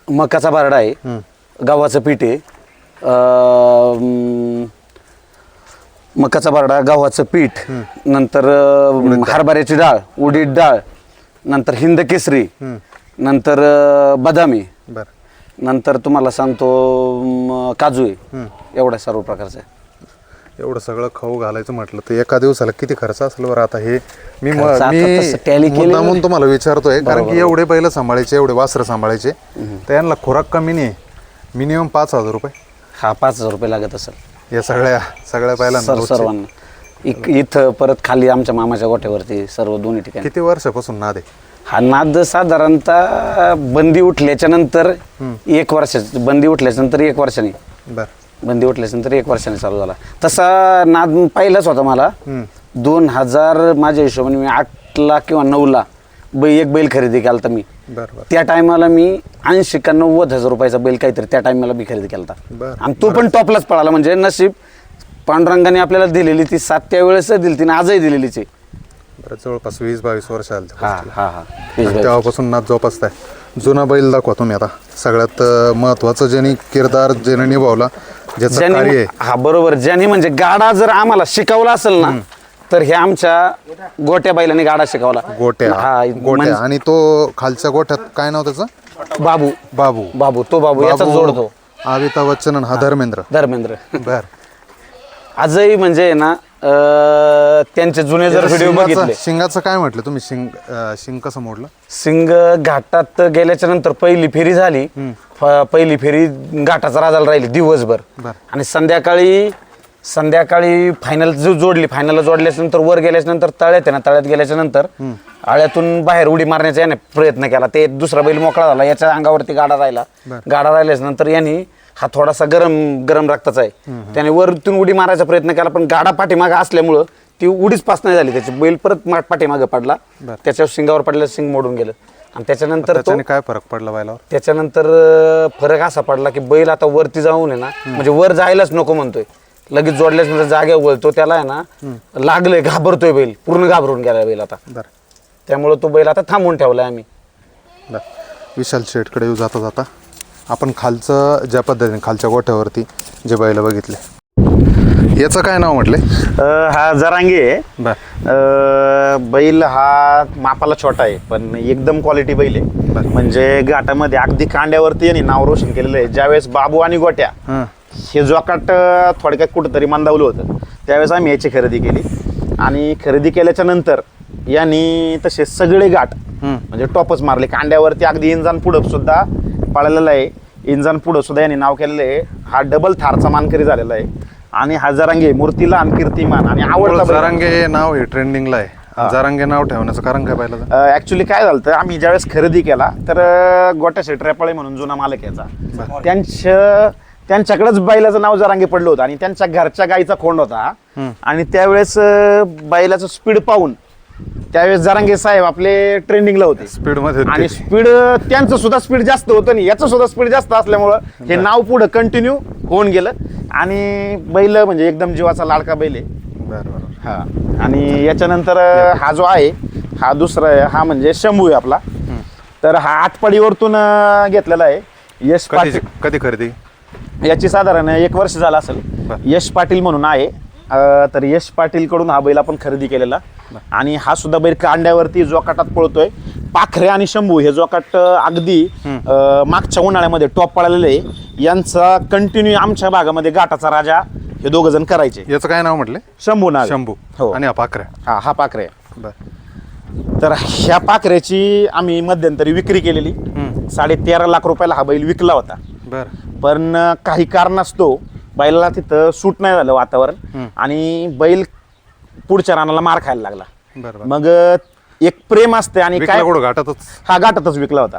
Speaker 4: मकाचा बारडा आहे, गव्हाचं पीठ आहे, मकाचा बारडा, गव्हाचं पीठ, नंतर हरभऱ्याची डाळ, उडीद डाळ, नंतर हिंद केसरी, नंतर बदामी,
Speaker 1: बरं.
Speaker 4: नंतर तुम्हाला सांगतो काजू आहे. एवढ्या सर्व प्रकारचं आहे.
Speaker 1: एवढं सगळं खाऊ घालायचं म्हटलं तर एका दिवसाला किती खर्च असेल बरं. आता हे मी
Speaker 4: खर्च आता तसं tally केलेलं
Speaker 1: मुद्दामून तुम्हाला विचारतोय, कारण की एवढे बैल सांभाळायचे, एवढे वासरं सांभाळायचे, तर यांना खुराक कमी नाही, मिनिमम 5,000 रुपये.
Speaker 4: हा 5,000 रुपये लागत असेल
Speaker 1: या सगळ्या बैलांना.
Speaker 4: सर्वांना. इथं परत खाली आमच्या मामाच्या गोठ्यावरती सर्व दोन्ही ठिकाणी.
Speaker 1: किती वर्षापासून नाद आहे
Speaker 4: हा नाद साधारणतः बंदी उठल्याच्या नंतर 1 वर्षाची, बंदी उठल्याच्या नंतर 1 वर्षाने,
Speaker 1: बरं.
Speaker 4: बंदी उठल्याच्या नंतर 1 वर्षाने चालू झाला. तसा नाद पहिलाच होता मला. 2000 माझ्या हिशोबाने मी 8ला किंवा 9ला एक बैल खरेदी केला होता मी.
Speaker 1: बरं.
Speaker 4: त्या टायमाला मी 80 का 90,000 रुपयाचा बैल काहीतरी त्या टायमाला मी खरेदी केला
Speaker 1: बरं.
Speaker 4: होता. आणि तो पण टॉपलाच पळाला. म्हणजे नशीब पांडुरंगाने आपल्याला दिलेली ती साथ त्यावेळेस दिली ती, आजही दिलेलीच आहे.
Speaker 1: बरं, जवळपास 20-22 वर्ष आले
Speaker 4: हा हा हा
Speaker 1: तेव्हापासून नाद जोपासताय. जुना बैल दाखवा तुम्ही आता. सगळ्यात महत्वाचं ज्यांनी किरदार ज्याने निभावला, ज्याचं कार्य
Speaker 4: ज्यांनी
Speaker 1: आहे.
Speaker 4: हा बरोबर, ज्यांनी म्हणजे गाडा जर आम्हाला शिकवला असेल ना, तर हे आमच्या गोट्या बैलाने गाडा शिकवला.
Speaker 1: गोट्या
Speaker 4: म्हणजे
Speaker 1: आणि तो खालच्या गोठ्यात काय नाव त्याचं?
Speaker 4: बाबू
Speaker 1: बाबू.
Speaker 4: बाबू तो बाबू याचा जोडतो.
Speaker 1: अमिताभ बच्चन आणि हा धर्मेंद्र. बर.
Speaker 4: आजही म्हणजे ना त्यांचे जुने जर व्हिडिओ बघितले.
Speaker 1: शिंगाचं काय म्हटलं तुम्ही? शिंग कसं मोडलं?
Speaker 4: सिंग घाटात गेल्याच्या नंतर पहिली फेरी झाली. पहिली फेरी घाटाचा राजाला राहिली दिवसभर. आणि संध्याकाळी फायनल फायनलला जोडल्याच्या नंतर वर गेल्याच्या नंतर तळ्यात आहे ना, तळ्यात गेल्याच्या नंतर आळ्यातून बाहेर उडी मारण्याचा याने प्रयत्न केला. ते दुसरा बैल मोकळा झाला, याच्या अंगावरती गाडा राहिला. गाडा राहिल्याच्या नंतर यांनी, हा थोडासा गरम रक्ताचा आहे, त्याने वरतून उडी मारायचा प्रयत्न केला, पण गाडा पाठीमागे असल्यामुळं ती उडीच पास नाही झाली. त्याची बैल परत पाठीमागे पडला, त्याच्यावर शिंगावर पडलं, शिंग मोडून गेलं. आणि त्याच्यानंतर
Speaker 1: काय फरक पडला बैलावर?
Speaker 4: त्याच्यानंतर फरक असा पडला की बैल आता वरती जाऊन आहे ना, म्हणजे वर जायलाच नको म्हणतोय. लगेच जोडल्याच नंतर जागेवर वळतो, त्याला आहे ना लागलंय, घाबरतोय बैल, पूर्ण घाबरून गेला बैल आता. त्यामुळे तो बैल आता थांबवून ठेवलाय आम्ही.
Speaker 1: विशाल शेटकडे येऊ जाता जाता आपण खालचं ज्या पद्धतीने खालच्या गोठ्यावरती जे बैल बघितले, याचं काय नाव म्हटले?
Speaker 2: हा जरांगे आहे. बैल हा मापाला छोटा आहे, पण एकदम क्वालिटी बैल आहे. म्हणजे घाटामध्ये अगदी कांड्यावरती यांनी नाव रोशन केलेलं आहे. ज्यावेळेस बाबू आणि गोट्या हे जोकाट थोडक्यात कुठंतरी मंदावलं होतं, त्यावेळेस आम्ही याची खरेदी केली. आणि खरेदी केल्याच्या नंतर यांनी तसे सगळे घाट म्हणजे टॉपच मारले. कांड्यावरती अगदी इंजान पुढं सुद्धा पळालेला आहे. इंजान पुढं सुद्धा यांनी नाव केलेलं आहे. हा डबल थारचा मानकरी झालेला आहे. आणि हा जरांगे मूर्तीला आणि कीर्तिमान आणि आवडता.
Speaker 1: जरांगे नाव हे ट्रेंडिंगला आहे. जरांगे नाव ठेवण्याचं कारण काय बैलाचं?
Speaker 2: ऍक्च्युली काय झालं तर आम्ही ज्यावेळेस खरेदी केला तर गोट्या शेट रेपाळे म्हणून जुना मालक याचा, त्यांच्याकडेच बैलाचं नाव जरांगे पडलं होतं. आणि त्यांच्या घरच्या गाईचा खोंड होता. आणि त्यावेळेस बैलाचं स्पीड पाहून त्यावेळेस जरांगे साहेब आपले ट्रेंडिंगला होते
Speaker 1: स्पीड मध्ये.
Speaker 2: आणि स्पीड त्यांचं सुद्धा स्पीड जास्त होतं आणि याचं सुद्धा स्पीड जास्त असल्यामुळं हे नाव पुढं कंटिन्यू होऊन गेलं. आणि बैल म्हणजे एकदम जीवाचा लाडका बैल आहे.
Speaker 1: बरोबर.
Speaker 2: हा. आणि याच्यानंतर हा जो आहे हा दुसरा आहे, हा म्हणजे शंभू आहे आपला. तर हा आटपाडीवरतून घेतलेला आहे. यश पाटील.
Speaker 1: कधी खरेदी?
Speaker 2: याची साधारण 1 वर्ष झालं असेल. यश पाटील म्हणून आहे. तर यश पाटील कडून हा बैल आपण खरेदी केलेला. आणि हा सुद्धा बैल कांड्यावरती जोकाटात पळतोय. पाखरे आणि शंभू हे जोकाट अगदी मागच्या उन्हाळ्यामध्ये टॉप पळालेले आहे. यांचा कंटिन्यू आमच्या भागामध्ये घाटाचा राजा हे 2 जण करायचे.
Speaker 1: याचं काय नाव म्हटले?
Speaker 2: शंभू नाव.
Speaker 1: शंभू.
Speaker 2: हो.
Speaker 1: आणि हा पाखऱ्या.
Speaker 2: हा पाखरे. तर ह्या पाखऱ्याची आम्ही मध्यंतरी विक्री केलेली. 13.5 लाख रुपयाला हा बैल विकला होता. पण काही कारणास्तव बैलाला तिथं सूट नाही झालं वातावरण. आणि बैल पुढच्या रानाला मार खायला लागला. मग एक प्रेम असते आणि काय
Speaker 1: घाटातच.
Speaker 2: हा घाटातच विकला होता.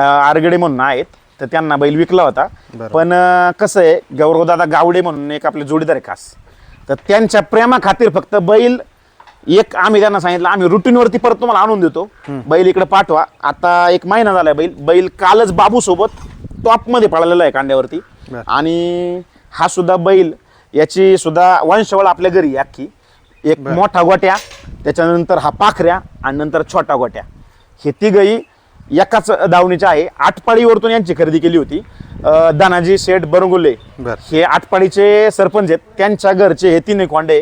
Speaker 2: आरगडे म्हणून आहेत, तर त्यांना बैल विकला होता. पण कसं आहे, गौरवदादा गावडे म्हणून एक आपले जोडीदार आहे खास, तर त्यांच्या प्रेमा खातीर फक्त बैल एक आम्ही त्यांना सांगितलं आम्ही रुटीनवरती परत तुम्हाला आणून देतो, बैल इकडे पाठवा. आता 1 महिना झालाय. बैल कालच बाबू सोबत टॉप मध्ये पळालेला आहे कांड्यावरती.
Speaker 1: बरं.
Speaker 2: आणि हा सुद्धा बैल याची सुद्धा वंशावळ आपल्या घरी आहे अख्खी. एक मोठा गोट्या, त्याच्यानंतर हा पाखऱ्या आणि नंतर छोटा गोट्या, हे तिघही एकाच दावणीचे आहे. आटपाडीवरतून यांची खरेदी केली होती. दानाजी शेठ बरंगुले
Speaker 1: बरं.
Speaker 2: हे आटपाडीचे सरपंच आहेत, त्यांच्या घरचे हे तीन खोंडे.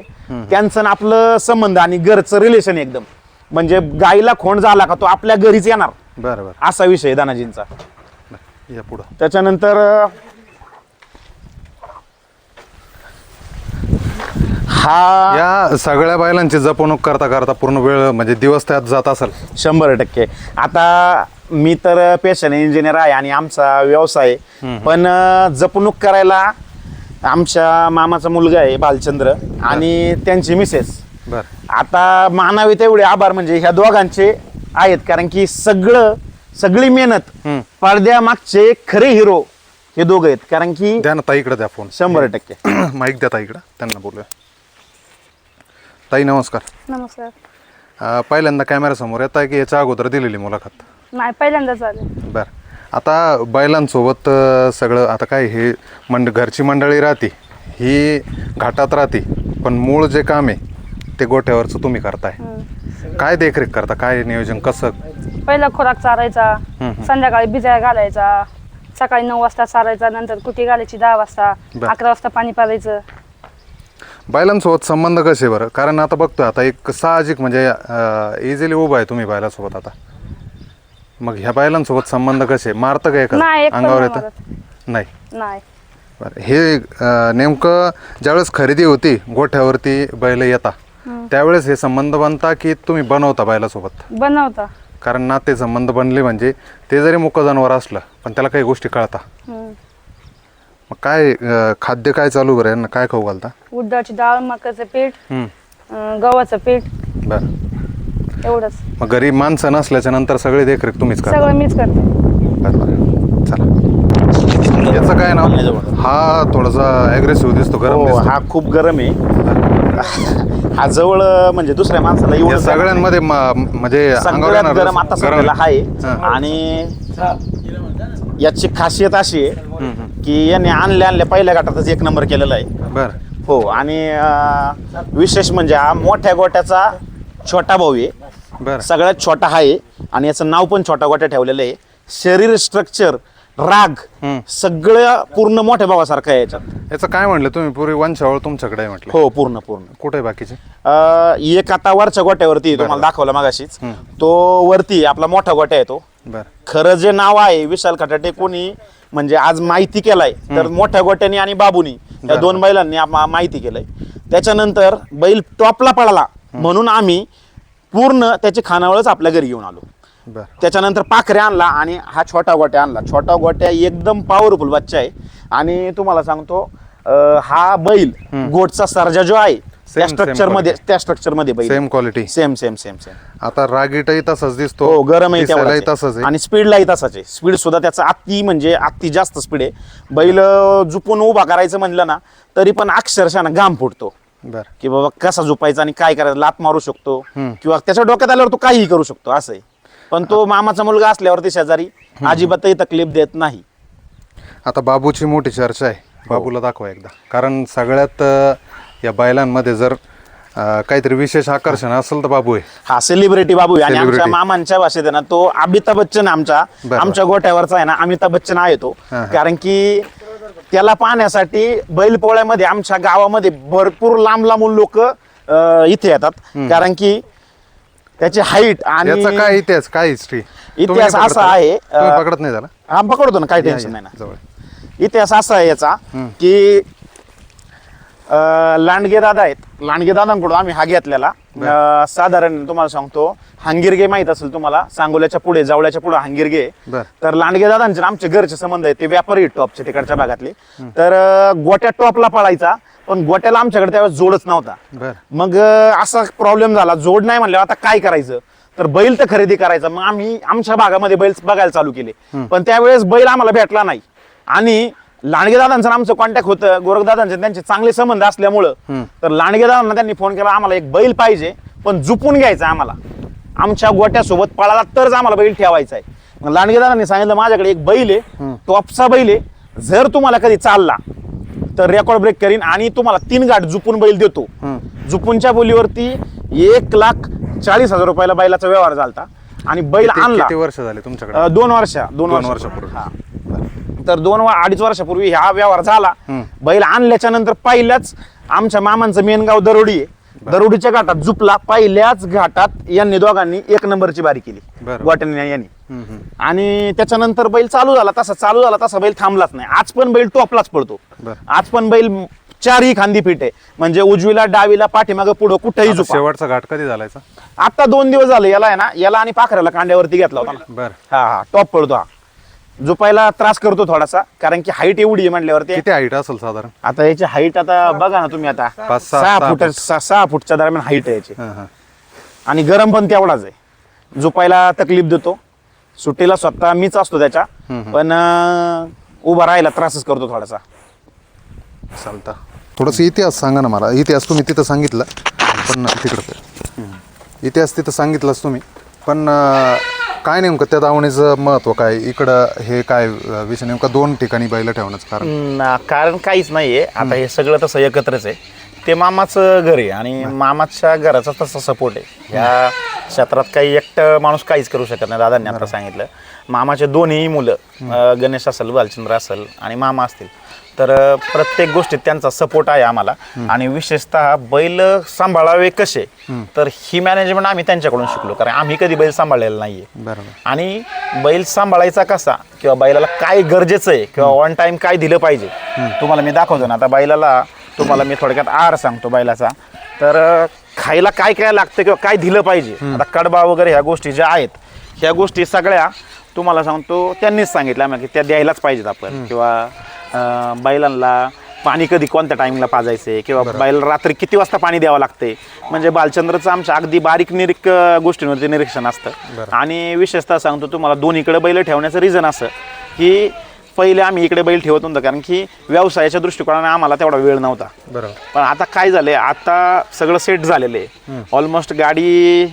Speaker 2: त्यांचं आणि आपलं संबंध आणि घरचं रिलेशन एकदम, म्हणजे गाईला खोंड झाला का तो आपल्या घरीच येणार,
Speaker 1: बरं बरं.
Speaker 2: असा विषय आहे दानाजींचा.
Speaker 1: या पुढं.
Speaker 2: त्याच्यानंतर हा
Speaker 1: या सगळ्या बैलांची जपणूक करता करता पूर्ण वेळ म्हणजे दिवस त्यात जात असेल.
Speaker 2: 100%. आता मी तर पेशाने इंजिनियर आहे आणि आमचा व्यवसाय आहे. पण जपणूक करायला आमच्या मामाचा मुलगा आहे बालचंद्र आणि त्यांची मिसेस.
Speaker 1: बरं.
Speaker 2: आता मानावे तेवढे आभार म्हणजे ह्या दोघांचे आहेत, कारण की सगळी मेहनत पडद्यामागचे खरे हिरो हे दोघं आहेत. कारण की
Speaker 1: द्या ना ताई इकडे द्या फोन.
Speaker 2: 100%.
Speaker 1: माईक द्या ताई इकडं, त्यांना बोलूया. ताई नमस्कार.
Speaker 5: नमस्कार.
Speaker 1: पहिल्यांदा कॅमेरा समोर येत आहे की याच्या अगोदर दिलेली मुलाखत?
Speaker 5: नाही, पहिल्यांदाच आले.
Speaker 1: बरं. आता बैलांसोबत सगळं आता काय हे घरची मंडळी राहते, ही घाटात राहते, पण मूळ जे काम आहे ते गोठ्यावरचं तुम्ही करताय. काय देखरेख करता, काय नियोजन कसं?
Speaker 5: पहिला खोराक चारायचा, संध्याकाळी भिजायला घालायचा, सकाळी 9 वाजता चारायचा, नंतर कुटी घालायची 10 वाजता,
Speaker 1: बरं.
Speaker 5: 11 वाजता पाणी पाजायचं.
Speaker 1: बैलांसोबत संबंध कसे बरं? कारण आता बघतोय आता एक साहजिक म्हणजे इझिली उभा आहे तुम्ही बैलासोबत आता, मग ह्या बैलांसोबत संबंध कसे? मारतं का
Speaker 5: नाही,
Speaker 1: एखादं
Speaker 5: एक पण
Speaker 1: अंगावर
Speaker 5: नाही
Speaker 1: येतं? नाही.
Speaker 5: नाही.
Speaker 1: बरं. हे नेमकं ज्यावेळेस खरेदी होती गोठ्यावरती बैल येता त्यावेळेस हे संबंध बनता की तुम्ही बनवता बैलासोबत?
Speaker 5: बनवता.
Speaker 1: कारण नाते संबंध बनले म्हणजे ते जरी मुक जनावर असलं पण त्याला काही गोष्टी कळता. मग काय खाद्य काय चालू बरं यांना काय खाऊ घालता?
Speaker 5: उडदाची डाळ, मकाचं पीठ, गव्हाचं पीठ,
Speaker 1: बरं.
Speaker 5: एवढंच.
Speaker 1: मग घरी माणसं नसल्याच्या नंतर सगळे देखरेख तुम्हीच करता?
Speaker 5: सगळं मीच करते.
Speaker 1: बरं बरं. चला. याचं काय नाव? हा थोडासा ॲग्रेसिव्ह दिसतो, गरम
Speaker 2: हो,
Speaker 1: दिसतो.
Speaker 2: हा खूप गरम आहे. हा जवळ म्हणजे दुसऱ्या माणसाला
Speaker 1: या
Speaker 2: येऊन
Speaker 1: सगळ्यांमध्ये म्हणजे अंगावर
Speaker 2: सगळ्यात
Speaker 1: येणार
Speaker 2: गरम आता
Speaker 1: गरम
Speaker 2: सध्याला
Speaker 1: आहे.
Speaker 2: आहे. आणि याची खासियत अशी आहे की याने आणल्या पहिल्या गटातच 1 नंबर केलेला आहे.
Speaker 1: बरं.
Speaker 2: हो. आणि विशेष म्हणजे हा मोठ्या गोट्याचा छोटा भाऊ आहे.
Speaker 1: बरं.
Speaker 2: सगळ्यात छोटा आहे आणि याचं नाव पण छोटा गोट्या ठेवलेलं आहे. शरीर स्ट्रक्चर, राग सगळं पूर्ण मोठ्या भावासारखं आहे याच्यात.
Speaker 1: याचं काय म्हटलं तुम्ही? पुरी वंशावळ तुमच्याकडे आहे म्हटलं?
Speaker 2: हो, पूर्ण.
Speaker 1: कुठे आहे बाकीचे?
Speaker 2: एक आता वरच्या गोट्यावरती आहे, तुम्हाला दाखवला मगाशीच. तो वरती आहे, आपला मोठा गोट्या आहे तो.
Speaker 1: बरं.
Speaker 2: खरं जे नाव आहे विशाल खटाटे कोणी म्हणजे आज माहिती केलाय तर मोठ्या गोट्यानी आणि बाबूनी या 2 बैलांनी माहिती केलंय. त्याच्यानंतर बैल टॉपला पळाला म्हणून आम्ही पूर्ण त्याची खानावळच आपल्या घरी घेऊन आलो.
Speaker 1: बरं.
Speaker 2: त्याच्यानंतर पाखऱ्या आणला आणि हा छोटा गोट्या आणला. छोटा गोट्या एकदम पॉवरफुल बच्चा आहे. आणि तुम्हाला सांगतो हा बैल गोटचा सर्जा जो आहे त्या स्ट्रक्चर मध्ये बैल
Speaker 1: सेम क्वालिटी,
Speaker 2: सेम.
Speaker 1: आता रागीटही तसाच दिसतो.
Speaker 2: हो, गरम आहे
Speaker 1: दिसायलाही
Speaker 2: तेवढाच
Speaker 1: तसाच
Speaker 2: आहे.
Speaker 1: आहे.
Speaker 2: आणि स्पीडलाही तसाच आहे. स्पीड सुद्धा त्याचा अति जास्त स्पीड आहे. बैल झुपून उभा करायचं म्हणलं ना तरी पण अक्षरशः घाम फुटतो
Speaker 1: बरं.
Speaker 2: की बाबा कसा झोपायचा आणि काय करायचं, लात मारू शकतो किंवा त्याच्या डोक्यात आल्यावर तो काहीही करू शकतो असं आहे. पण तो मामाचा मुलगा असल्यावरती शेजारी अजिबातही तकलीफ देत नाही.
Speaker 1: आता बाबूची मोठी चर्चा आहे, बाबूला दाखवा एकदा. कारण सगळ्यात या बैलांमध्ये जर काहीतरी विशेष आकर्षण असेल तर बाबू आहे.
Speaker 2: हा सेलिब्रिटी बाबू आहे. आणि आमच्या
Speaker 1: Celebrity.
Speaker 2: मामांच्या भाषेत आहे ना तो अमिताभ बच्चन आमच्या गोठ्यावरचा आहे ना, अमिताभ बच्चन आहे तो. कारण की त्याला पाहण्यासाठी बैलपोळ्यामध्ये आमच्या गावामध्ये भरपूर लांब लोक इथे येतात. कारण की त्याची हाईट आणि
Speaker 1: याचा काय इतिहास, काय हिस्ट्री?
Speaker 2: इतिहास असा आहे.
Speaker 1: पकडत नाही झाला?
Speaker 2: हा, पकडतो ना, काही टेन्शन नाही ना.
Speaker 1: जवळ.
Speaker 2: इतिहास असा आहे याचा की लांडगे दादा आहेत. लांडगे दादांकडून आम्ही हा घेतलेला. साधारण तुम्हाला सांगतो, हांगिरगे माहित असेल तुम्हाला, सांगोल्याच्या पुढे, जावळ्याच्या पुढे हांगिरगे.
Speaker 1: बरं.
Speaker 2: तर लांडगे दादांचे आमचे घरचे संबंध आहेत, ते व्यापारी टॉपचे तिकडच्या भागातले. तर गोट्या टॉपला पळायचा पण गोट्याला आमच्याकडे त्यावेळेस जोडच नव्हता.
Speaker 1: बरं.
Speaker 2: मग असा प्रॉब्लेम झाला, जोड नाही म्हणल्यावर आता काय करायचं, तर बैल तर खरेदी करायचा. मग आम्ही आमच्या भागामध्ये बैल बघायला चालू केले. पण त्यावेळेस बैल आम्हाला भेटला नाही. आणि लांडगे दादांचं आमचं कॉन्टॅक्ट होतं, गोरखदादांचे त्यांचे चांगले संबंध असल्यामुळं तर लांडगे दादांना त्यांनी फोन केला, आम्हाला एक बैल पाहिजे पण झुपून घ्यायचा आम्हाला, आमच्या गोट्यासोबत पळाला तरच आम्हाला बैल ठेवायचा आहे. लांडगेदारांनी सांगितलं माझ्याकडे एक बैल आहे, टॉपचा बैल आहे, जर तुम्हाला कधी चालला तर रेकॉर्ड ब्रेक करीन आणि तुम्हाला 3 गाठ जुपून बैल देतो. जुपूनच्या बोलीवरती 1,40,000 रुपयाला बैलाचा व्यवहार झालता आणि बैल आणला.
Speaker 1: किती वर्ष झाले तुमच्याकडे?
Speaker 2: 2
Speaker 1: वर्षापूर्वी.
Speaker 2: वर्षापूर्वी. हा. तर 2-2.5 वर्षापूर्वी हा व्यवहार झाला. बैल आणल्याच्या नंतर पहिल्याच आमच्या मामांचं मेन गाव दरोडी आहे, दरोडीच्या घाटात झुपला. पहिल्याच घाटात यांनी दोघांनी 1 नंबरची बारी केली,
Speaker 1: बरं.
Speaker 2: गोट्याने यांनी. आणि त्याच्यानंतर बैल चालू झाला तसा बैल थांबलाच नाही. आज पण बैल टॉपलाच पडतो.
Speaker 1: बरं.
Speaker 2: आज पण बैल 4ही खांदी फिट आहे, म्हणजे उजवीला डावीला पाठीमागं पुढं कुठेही
Speaker 1: आता
Speaker 2: झुपा.
Speaker 1: शेवटचा घाट कधी झालायचा?
Speaker 2: आता 2 दिवस झाले याला आहे ना, याला आणि पाखऱ्याला कांड्यावरती घेतला होता ना.
Speaker 1: बरं.
Speaker 2: हा टॉप पडतो हा. झुपायला त्रास करतो थोडासा, कारण की हाईट एवढी आहे म्हटल्यावरती.
Speaker 1: किती हाईट असेल साधारण?
Speaker 2: आता याची हाईट आता बघा ना तुम्ही, आता 6 फूटच्या दरम्यान हाईट आहे याची. आणि गरम पण तेवढाच आहे. झुपायला तकलीफ देतो, सुट्टीला स्वतः मीच असतो त्याच्या, पण उभा राहायला त्रासच करतो थोडासा.
Speaker 1: चालता. थोडंसं इतिहास सांगा ना मला. इतिहास तुम्ही तिथं सांगितलं, पण तिकडं इतिहास तिथं सांगितलंच तुम्ही, पण काय नेमकं त्या दावणीचं महत्व काय इकडं? हे काय विषय नेमका 2 ठिकाणी बैल ठेवण्याचं कारण?
Speaker 2: कारण काहीच नाहीये. आता हे सगळं तसं एकत्रच आहे. ते मामाचं घर आहे आणि मामाच्या घराचा तसा सपोर्ट आहे. या क्षेत्रात काही एकटं माणूस काहीच करू शकत नाही. दादांनी आता सांगितलं, मामाचे 2ही मुलं, गणेश असेल, बालचंद्र असेल आणि मामा असतील, तर प्रत्येक गोष्टीत त्यांचा सपोर्ट आहे आम्हाला. आणि विशेषतः बैल सांभाळावे कसे, तर ही मॅनेजमेंट आम्ही त्यांच्याकडून शिकलो, कारण आम्ही कधी बैल सांभाळलेला नाहीये.
Speaker 1: बरोबर.
Speaker 2: आणि बैल सांभाळायचा कसा, किंवा बैलाला काय गरजेचं आहे, किंवा ऑन टाइम काय दिलं पाहिजे, तुम्हाला मी दाखवतो ना. आता बैलाला तुम्हाला मी थोडक्यात आहार सांगतो बैलाचा. तर खायला काय काय लागतं किंवा काय दिलं पाहिजे. आता कडबा वगैरे ह्या गोष्टी ज्या आहेत, ह्या गोष्टी सगळ्या तुम्हाला सांगतो त्यांनीच सांगितलं आम्हाला, की त्या द्यायलाच पाहिजेत आपण. किंवा बैलांना पाणी कधी कोणत्या टाइमला पाजायचे, किंवा बैल रात्री किती वाजता पाणी द्यावं लागते. म्हणजे बालचंद्रचं आमच्या अगदी बारीक गोष्टींवरती निरीक्षण असतं. आणि विशेषतः सांगतो तुम्हाला, 2हीकडे बैल ठेवण्याचं रिझन असं की पहिले आम्ही इकडे बैल ठेवत नव्हतं, कारण की व्यवसायाच्या दृष्टिकोनाने आम्हाला तेवढा वेळ नव्हता.
Speaker 1: बरोबर.
Speaker 2: पण आता काय झालंय, आता सगळं सेट झालेलं आहे. ऑलमोस्ट गाडी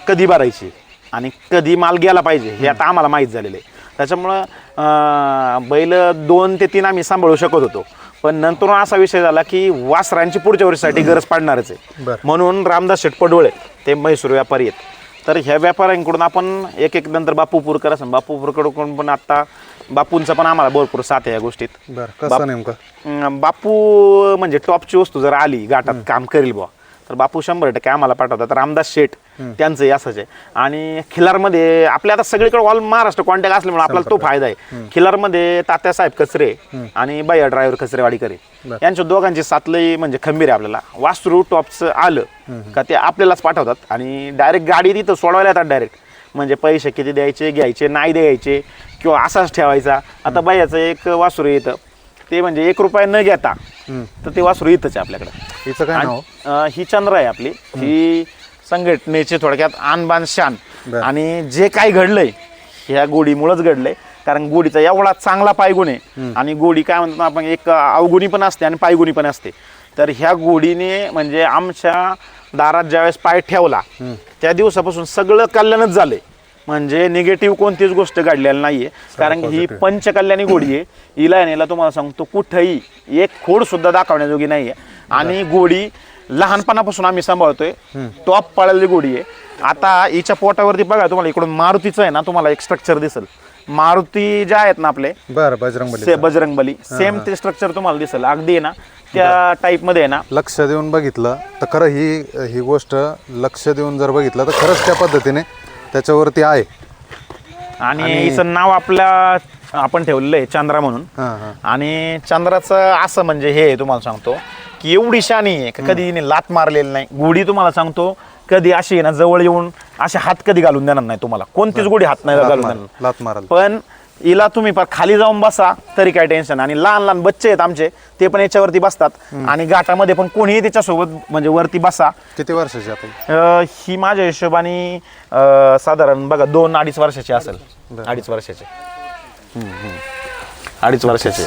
Speaker 2: कधी भरायची आणि कधी माल गेला पाहिजे हे आता आम्हाला माहीत झालेलं आहे. त्याच्यामुळं बैल 2 ते 3 आम्ही सांभाळू शकत होतो. पण नंतर असा विषय झाला की वासरांची पुढच्या वर्षीसाठी गरज पडणारच आहे. म्हणून रामदास शेठ पडवळे ते म्हैसूर व्यापारी आहेत. तर ह्या व्यापाऱ्यांकडून आपण एक नंतर बापूपूरकर असं, बापूपूरकडून पण आता बापूंचा पण आम्हाला भरपूर साथ आहे या गोष्टीत.
Speaker 1: कसं नेमकं?
Speaker 2: बापू म्हणजे टॉपची वस्तू जर आली गाठात काम करेल बुवा, तर बापू 100% आम्हाला पाठवतात. रामदास शेठ त्यांचं असंच आहे. आणि खिलारमध्ये आपल्या आता सगळीकडे ऑल महाराष्ट्र कॉन्टॅक्ट असल्यामुळे आपल्याला तो फायदा आहे. खिलारमध्ये तात्यासाहेब कचरे आणि बाया ड्रायव्हर कचरेवाडीकरे यांच्या दोघांची साथलई म्हणजे खंबीर आहे. आपल्याला वासरू टॉपचं आलं का ते आपल्यालाच पाठवतात आणि डायरेक्ट गाडी तिथं सोडवायला येतात डायरेक्ट. म्हणजे पैसे किती द्यायचे, घ्यायचे नाही द्यायचे, किंवा असाच ठेवायचा. आता बायाचं एक वासरू येतं, ते म्हणजे 1 रुपया न घेता तर ते वासरू येतच आहे आपल्याकडे.
Speaker 1: हिचं काय नाव?
Speaker 2: ही चंद्र आहे आपली. ही संघटनेची थोडक्यात आणबान शान. आणि जे काही घडलंय ह्या गोडीमुळेच घडलंय, कारण गोडीचा एवढा चांगला पायगुण आहे. आणि गोडी काय म्हणतो आपण, एक अवगुणी पण असते आणि पायगुणी पण असते. तर ह्या गोडीने म्हणजे आमच्या दारात ज्यावेळेस पाय ठेवला त्या दिवसापासून सगळं कल्याणच झालंय. म्हणजे निगेटिव्ह कोणतीच गोष्ट घडलेली नाहीये, कारण की ही पंचकल्याणी गोडी आहे. हिला याला तुम्हाला सांगतो कुठंही एक खोड सुद्धा दाखवण्याजोगी नाहीये. आणि गोडी लहानपणापासून आम्ही सांभाळतोय, टॉप पळालेली गोडी आहे. आता हिच्या पोटावरती बघा, तुम्हाला इकडून मारुतीचं आहे ना, तुम्हाला एक स्ट्रक्चर दिसेल. मारुती ज्या आहेत ना आपले बजरंगबली सेम ते स्ट्रक्चर तुम्हाला दिसेल. अगदी आहे ना त्या टाईप मध्ये आहे ना.
Speaker 1: लक्ष देऊन बघितलं तर खरं ही गोष्ट लक्ष देऊन जर बघितलं तर खरंच त्या पद्धतीने त्याच्यावरती आहे.
Speaker 2: आणि हिचं नाव आपण ठेवलेलं आहे चंद्रा म्हणून. आणि चंद्राचं असं म्हणजे हे तुम्हाला सांगतो की एवढी शानी आहे की कधी हिने लात मारलेली नाही. गोडी तुम्हाला सांगतो कधी अशी ना जवळ येऊन असे हात कधी घालून देणार नाही तुम्हाला, कोणतीच गोडी हात नाही घालून देणार. पण हिला तुम्ही खाली जाऊन बसा तरी काय टेन्शन. आणि लहान लहान बच्चे आहेत आमचे, ते पण याच्यावरती बसतात. आणि घाटामध्ये पण कोणीही त्याच्यासोबत म्हणजे वरती बसा.
Speaker 1: किती वर्षाची आता
Speaker 2: ही माझ्या हिशोबाने साधारण बघा 2-2.5 वर्षाची असेल. 2.5 वर्षाची 2.5 वर्षाची.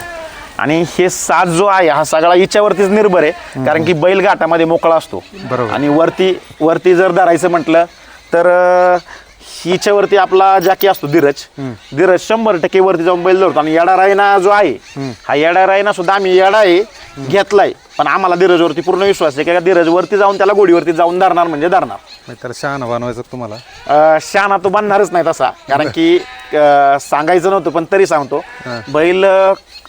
Speaker 2: आणि हे साज जो आहे हा सगळा हिच्यावरतीच निर्भर आहे, कारण की बैल घाटामध्ये मोकळा असतो. आणि वरती जर धरायचं म्हटलं तर हिच्यावरती आपला जाकी असतो धीरज 100% वरती जाऊन बैल धरतो. आणि येडा रायना जो आहे हा येडा रायना सुद्धा आम्ही येडा आहे घेतलाय, पण आम्हाला धीरजवरती पूर्ण विश्वास आहे की धीरज वरती जाऊन त्याला गोडीवरती जाऊन धरणार म्हणजे धरणार.
Speaker 1: त्याला शहाणा बनवायचं का तुम्हाला?
Speaker 2: शहाणा तो बनणारच नाही तसा, कारण की सांगायचं नव्हतं पण तरी सांगतो. बैल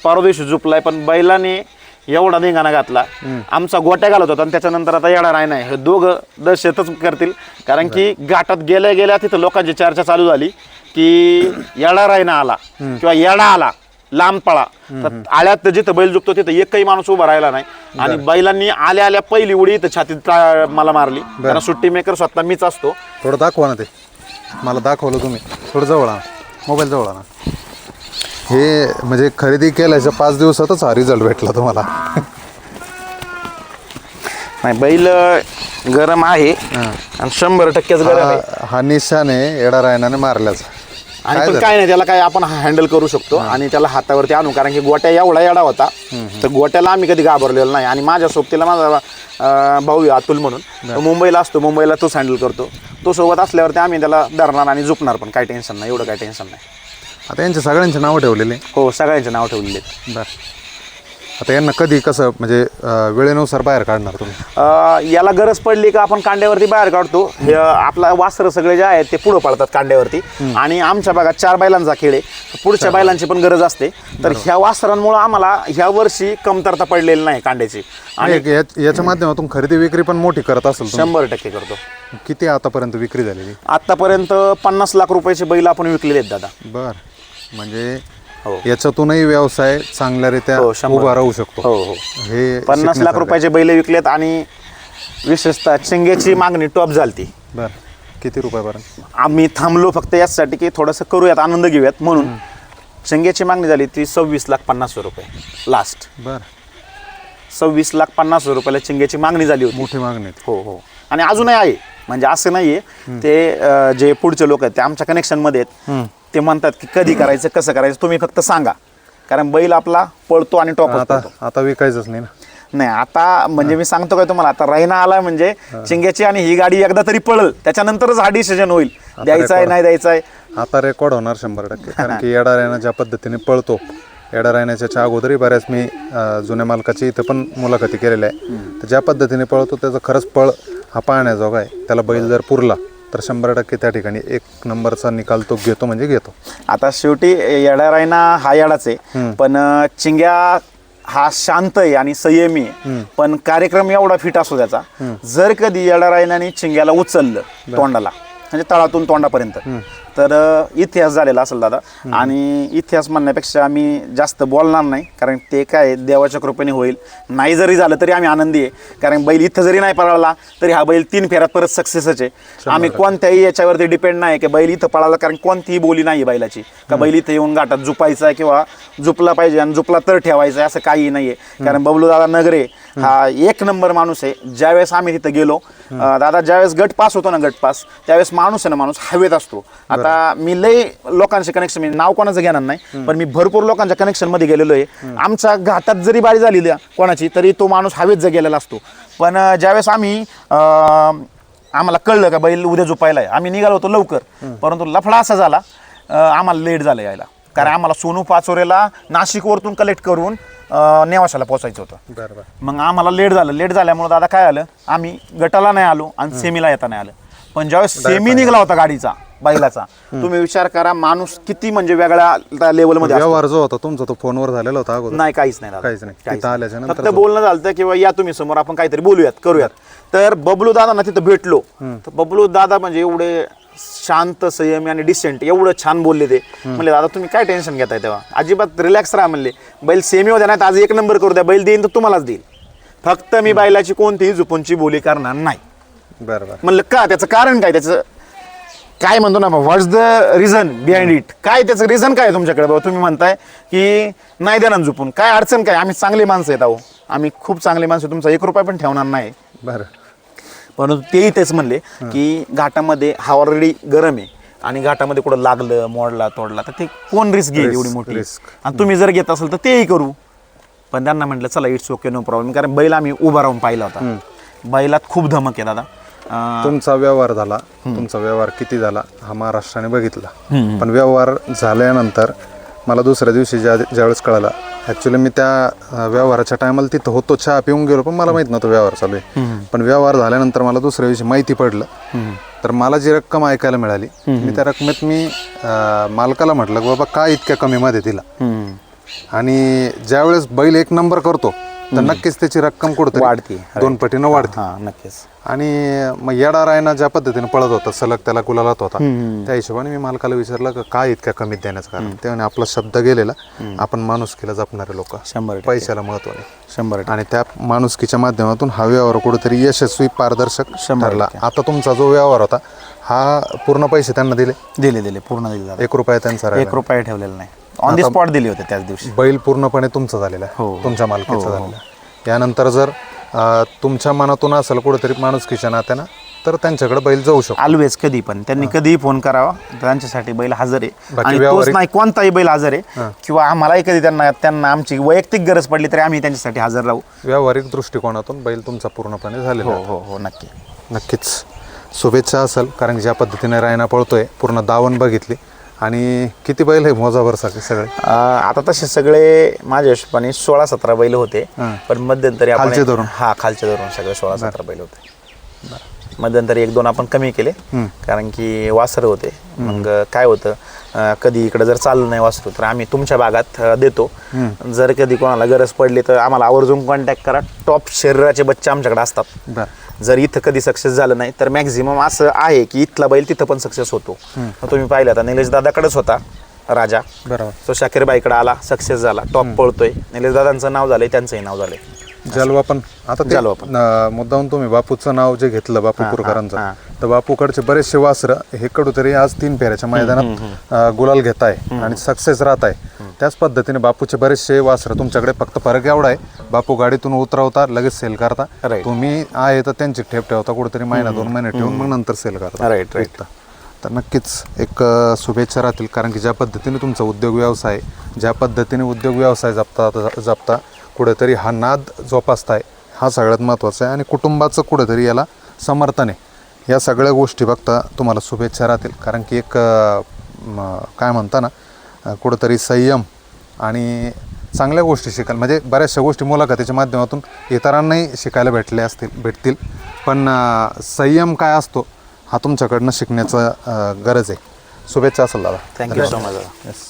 Speaker 2: परवा दिवशी झोपलाय, पण बैलाने एवढा धिंगाणा घातला. आमचा गोट्या घालत होता आणि त्याच्यानंतर आता येणार आहे नाही, हे दोघं दहशतच करतील. कारण की घाटात गेल्या गेल्या तिथं लोकांची चर्चा चालू झाली की येडा रायना आला किंवा येडा आला लांब पळा. तर आळ्यात जिथं बैल झुकतो तिथं एकही माणूस उभा राहिला नाही. आणि बैलांनी आल्या आल्या पहिली उडी इथं छातीत मला मारली. कारण सुट्टी मेकर स्वतः मीच असतो.
Speaker 1: थोडं दाखवा ना, ते मला दाखवलं तुम्ही. थोडं जवळ आणा, मोबाईल जवळ आणा. हे म्हणजे खरेदी केल्याच्या 5 दिवसातच हा रिझल्ट भेटला तुम्हाला.
Speaker 2: नाही, बैल गरम आहे आणि 100%च गरम आहे.
Speaker 1: हा निशाण आहे येडा रायनाने मारल्याचा.
Speaker 2: आणि पण काय नाही, त्याला काय आपण हँडल करू शकतो आणि त्याला हातावरती आणू. कारण की गोट्या एवढा येडा होता तर गोट्याला आम्ही कधी घाबरलेलो नाही. आणि माझ्या सोबतीला माझा भाऊ आहे अतुल म्हणून, तो मुंबईला असतो, मुंबईला तोच हँडल करतो. तो सोबत असल्यावरती आम्ही त्याला धरणार आणि झुकणार पण, काय टेन्शन नाही, एवढं काय टेन्शन नाही.
Speaker 1: आता यांच्या सगळ्यांचे नावं ठेवलेले?
Speaker 2: हो, सगळ्यांचे नाव ठेवलेले.
Speaker 1: बरं. आता यांना कधी कसं म्हणजे वेळेनुसार बाहेर काढणार तुम्ही?
Speaker 2: याला गरज पडली का आपण कांड्यावरती बाहेर काढतो. हे आपला वासरं सगळे जे आहेत ते पुढं पळतात कांड्यावरती. आणि आमच्या भागात 4 बैलांचा खेळ आहे, पुढच्या बैलांची पण गरज असते. तर ह्या वासरांमुळे आम्हाला ह्या वर्षी कमतरता पडलेली नाही कांड्याची.
Speaker 1: आणि याच्या माध्यमातून खरेदी विक्री पण मोठी करत असेल तुम्ही?
Speaker 2: 100% करतो.
Speaker 1: किती आतापर्यंत विक्री झालेली?
Speaker 2: आतापर्यंत 50 लाख रुपयाचे बैल आपण विकलेले आहेत दादा.
Speaker 1: बर, म्हणजे
Speaker 2: हो.
Speaker 1: याच्यातूनही व्यवसाय चांगल्यारीत्या
Speaker 2: हो, 100.
Speaker 1: उभा राहू शकतो.
Speaker 2: हो हो,
Speaker 1: हे
Speaker 2: 50 लाख रुपयाचे बैल विकलेत. आणि विशेषतः चिंगेची मागणी टॉप झालती.
Speaker 1: बर, किती रुपयापर्यंत?
Speaker 2: आम्ही थांबलो फक्त यासाठी की थोडंसं करूयात, आनंद घेऊयात म्हणून. चिंगेची मागणी झाली ती 26,50,000 रुपये लास्ट.
Speaker 1: बर,
Speaker 2: 26,50,000 रुपयाला चिंगेची मागणी झाली होती.
Speaker 1: मोठी मागणी आहे.
Speaker 2: हो हो, आणि अजूनही आहे. म्हणजे असं नाहीये, ते जे पुढचे लोक आहेत ते आमच्या कनेक्शनमध्ये आहेत. ते म्हणतात की कधी करायचं, कसं करायचं, तुम्ही फक्त सांगा. कारण बैल आपला पळतो आणि टॉप
Speaker 1: आता आता विकायचंच नाही ना?
Speaker 2: नाही, आता म्हणजे मी सांगतो काय तुम्हाला, आता रायना आला म्हणजे चिंग्याची आणि ही गाडी एकदा तरी पळल, त्याच्यानंतरच हा डिसिजन होईल, द्यायचा आहे नाही द्यायचा आहे.
Speaker 1: आता रेकॉर्ड होणार 100%. कारण की येडा रायना ज्या पद्धतीने पळतो, येडा रायनाच्या अगोदरही बऱ्याच मी जुन्या मालकाची इथं पण मुलाखती केलेल्या आहे. तर ज्या पद्धतीने पळतो त्याचं खरंच पळ हा पाहण्याजोगा आहे. त्याला बैल जर पुरला तर 100% त्या ठिकाणी 1 नंबरचा निकाल तो घेतो म्हणजे घेतो.
Speaker 2: आता शेवटी येडा रायना हा येडाच आहे, पण चिंग्या हा शांत आहे आणि संयमी आहे. पण कार्यक्रम एवढा फिट असतो त्याचा, जर कधी येडा रायनाने चिंग्याला उचललं तोंडाला, म्हणजे तळातून तोंडापर्यंत, तर इतिहास झालेला असेल दादा. आणि इतिहास म्हणण्यापेक्षा आम्ही जास्त बोलणार नाही, कारण ते काय देवाच्या कृपेने होईल. नाही जरी झालं तरी आम्ही आनंदी आहे, कारण बैल इथं जरी नाही पळाला तरी हा बैल 3 फेऱ्यात परत सक्सेसच आहे. आम्ही कोणत्याही याच्यावरती डिपेंड नाही की बैल इथं पळाला, कारण कोणतीही बोली नाही बैलाची का बैल इथं येऊन घाटात झुपायचा आहे किंवा झुपला पाहिजे आणि झुपला तर ठेवायचा आहे, असं काही नाही आहे. कारण बबलू दादा नगरे हा 1 नंबर माणूस आहे. ज्यावेळेस आम्ही तिथं गेलो दादा, ज्यावेळेस गट पास होतो ना, गट पास, त्यावेळेस माणूस आहे ना, माणूस हवेत असतो. आता मी लय लोकांचे कनेक्शन, मी नाव कोणाचं घेणार नाही, पण मी भरपूर लोकांच्या कनेक्शन मध्ये गेलेलो आहे. आमच्या घाटात जरी बारी झाली कोणाची तरी तो माणूस हवेत गेलेला असतो. पण ज्यावेळेस आम्हाला कळलं का बैल उद्या झोपायला आहे, आम्ही निघालो होतो लवकर, परंतु लफडा असा झाला, आम्हाला लेट झालं यायला. कारण आम्हाला सोनू पाचोरेला नाशिकवरतून कलेक्ट करून नेवाशाला पोहोचायचं होतं. मग आम्हाला लेट झालं. लेट झाल्यामुळे दादा काय आलं, आम्ही गटाला नाही आलो आणि सेमीला येता नाही आलं. पण ज्यावेळेस सेमी निघाला होता गाडीचा बैलाचा, तुम्ही विचार करा माणूस किती म्हणजे वेगळ्या लेवलमध्ये
Speaker 1: व्यवहार जो होता तुमचा तो फोनवर झालेला होता अगोदर?
Speaker 2: नाही, काहीच नाही दादा,
Speaker 1: काहीच नाही. तिथं आल्याच्यानंतर
Speaker 2: फक्त बोलणं झालं किंवा या तुम्ही समोर, आपण काहीतरी बोलूयात, करूयात. तर बबलू दादा ना तिथं भेटलो, तर बबलू दादा म्हणजे एवढे शांत, संयमी आणि डिसेंट, एवढं छान बोलले ते. म्हणले दादा तुम्ही काय टेन्शन घेताय, तेव्हा अजिबात रिलॅक्स राहा म्हणले. बैल सेमी होत्या नाही, आज 1 नंबर करू द्या, बैल देईन तर तुम्हालाच देईल, फक्त मी बैलाची कोणतीही झुपूनची बोली करणार नाही.
Speaker 1: बरोबर.
Speaker 2: म्हणलं का, त्याचं कारण काय, त्याचं काय म्हणतो ना, व्हॉट्स द रिझन बिहाइंड इट, काय त्याचं रिझन काय तुमच्याकडे बाबा? तुम्ही म्हणताय की नाही देणार झुपून, काय अडचण काय? आम्ही चांगली माणसं आहेत, अहो आम्ही खूप चांगली माणसं, तुमचा 1 रुपया पण ठेवणार नाही.
Speaker 1: बरं.
Speaker 2: परंतु तेही तेच म्हणले की घाटामध्ये हा ऑलरेडी गरम आहे आणि घाटामध्ये कुठं लागलं, मोडला, तोडला तर ते कोण रिस्क घेईल एवढी मोठी रिस्क, आणि तुम्ही जर घेत असाल तर तेही करू. पण त्यांना म्हटलं चला इट्स ओके, नो प्रॉब्लेम, कारण बैल आम्ही उभा राहून पाहिला होता. बैलात खूप धमक आहे दादा.
Speaker 1: तुमचा व्यवहार झाला, तुमचा व्यवहार किती झाला हा महाराष्ट्राने बघितला. पण व्यवहार झाल्यानंतर मला दुसऱ्या दिवशी ज्यावेळेस कळाला, ॲक्च्युली मी त्या व्यवहाराच्या टायमाला तिथं होतो, चहा पिऊन गेलो, पण मला माहीत नव्हतं व्यवहार चालू आहे. पण व्यवहार झाल्यानंतर मला दुसऱ्या दिवशी माहिती पडलं. तर मला जी रक्कम ऐकायला मिळाली, मी त्या रकमेत मी मालकाला म्हटलं की बाबा का इतक्या कमीमध्ये दिला. आणि ज्यावेळेस बैल एक नंबर करतो तर नक्कीच त्याची रक्कम कुठं
Speaker 2: वाढते.
Speaker 1: 2 पटीनं वाढते.
Speaker 2: हा नक्कीच.
Speaker 1: आणि मग येडा रायना ज्या पद्धतीने पळत होता, सलग त्याला गुलालात होता, त्या हिशोबाने मी मालकाला विचारलं की काय इतक्या कमीत देण्याचं कारण. ते म्हणे आपला शब्द गेलेला, आपण माणुसकीला जपणारे लोक,
Speaker 2: 100%
Speaker 1: पैशाला महत्व नाही.
Speaker 2: 100%.
Speaker 1: आणि त्या माणुसकीच्या माध्यमातून हा व्यवहार कुठेतरी यशस्वी पारदर्शक ठरला. आता तुमचा जो व्यवहार होता हा पूर्ण पैसे त्यांना दिले?
Speaker 2: दिले पूर्ण दिले.
Speaker 1: 1 रुपया त्यांचा राहिला.
Speaker 2: 1 रुपया ठेवलेला नाही, ऑन दी स्पॉट दिले होते त्याच दिवशी.
Speaker 1: बैल पूर्णपणे तुमचा झालेला आहे, तुमच्या मालकीचा झालेला आहे. यानंतर जर तुमच्या मनातून असेल कुठेतरी माणुसकीच्या नात्यानं, तर त्यांच्याकडे बैल जाऊ शकतो.
Speaker 2: ऑलवेज कधी पण त्यांनी कधीही फोन करावा, त्यांच्यासाठी बैल हजर आहे.
Speaker 1: बाकी
Speaker 2: आणि तोच
Speaker 1: व्यावहारिक-
Speaker 2: नाही, कोणताही बैल हजर आहे. किंवा आम्हालाही कधी त्यांना आमची वैयक्तिक गरज पडली तरी आम्ही त्यांच्यासाठी हजर राहू.
Speaker 1: व्यावहारिक दृष्टिकोनातून बैल तुमचा पूर्णपणे झालेला आहे.
Speaker 2: हो नक्की.
Speaker 1: नक्कीच शुभेच्छा असेल, कारण ज्या पद्धतीने रायना पळतोय, पूर्ण दावण बघितली. आणि किती बैल आहे मोजाभर सगळे?
Speaker 2: आता तसे सगळे माझ्या हिशोबाने 16-17 बैल होते. पण मध्यंतरी आपण
Speaker 1: खालचे धरून?
Speaker 2: खालचे धरून सगळे 16-17 बैल होते. मध्यंतरी 1-2 आपण कमी केले, कारण की वासरं होते. मग काय होतं, कधी इकडे जर चाललं नाही वासरू तर आम्ही तुमच्या भागात देतो. जर कधी कोणाला गरज पडली तर आम्हाला आवर्जून कॉन्टॅक्ट करा. टॉप शरीराचे बच्चे आमच्याकडे असतात. जर इथं कधी सक्सेस झालं नाही तर मॅक्झिमम असं आहे की इथला बैल तिथं पण सक्सेस होतो. तुम्ही पाहिलं आता निलेश दादाकडेच होता राजा,
Speaker 1: बरोबर.
Speaker 2: तो शाकीर बाईकडे आला, सक्सेस झाला, टॉप पळतोय. निलेश दादांचं नाव झालंय, त्यांचंही नाव झालंय.
Speaker 1: जलवा पण आता
Speaker 2: जलवा
Speaker 1: मुद्दाहून तुम्ही बापूचं नाव जे घेतलं, बापू कुरकरांचं, तर बापूकडचे बरेचसे वासरं हे कुठेतरी आज 3 फेऱ्याच्या मैदानात गुलाल घेत आहे आणि सक्सेस राहत आहे. त्याच पद्धतीने बापूचे बरेचसे वासरं तुमच्याकडे, फक्त फरक एवढा आहे, बापू गाडीतून उतरवता, लगेच सेल करता. तुम्ही आहे तर त्यांची ठेप ठेवता, कुठेतरी महिना 2 महिने ठेवून मग नंतर सेल करता.
Speaker 2: राईट.
Speaker 1: तर नक्कीच एक शुभेच्छा राहतील, कारण की ज्या पद्धतीने तुमचा उद्योग व्यवसाय, ज्या पद्धतीने उद्योग व्यवसाय जपता कुठेतरी हा नाद जोपासताय, हा सगळ्यात महत्त्वाचा आहे. आणि कुटुंबाचं कुठेतरी याला समर्थन आहे. या सगळ्या गोष्टी बघता तुम्हाला शुभेच्छा राहतील, कारण की एक काय म्हणता ना, कुठेतरी संयम आणि चांगल्या गोष्टी शिकायला, म्हणजे बऱ्याचशा गोष्टी मुलाखतीच्या माध्यमातून इतरांनाही शिकायला भेटतील. पण संयम काय असतो हा तुमच्याकडनं शिकण्याचं गरज आहे. शुभेच्छा असेल दादा.
Speaker 2: Thank you so much.
Speaker 1: येस.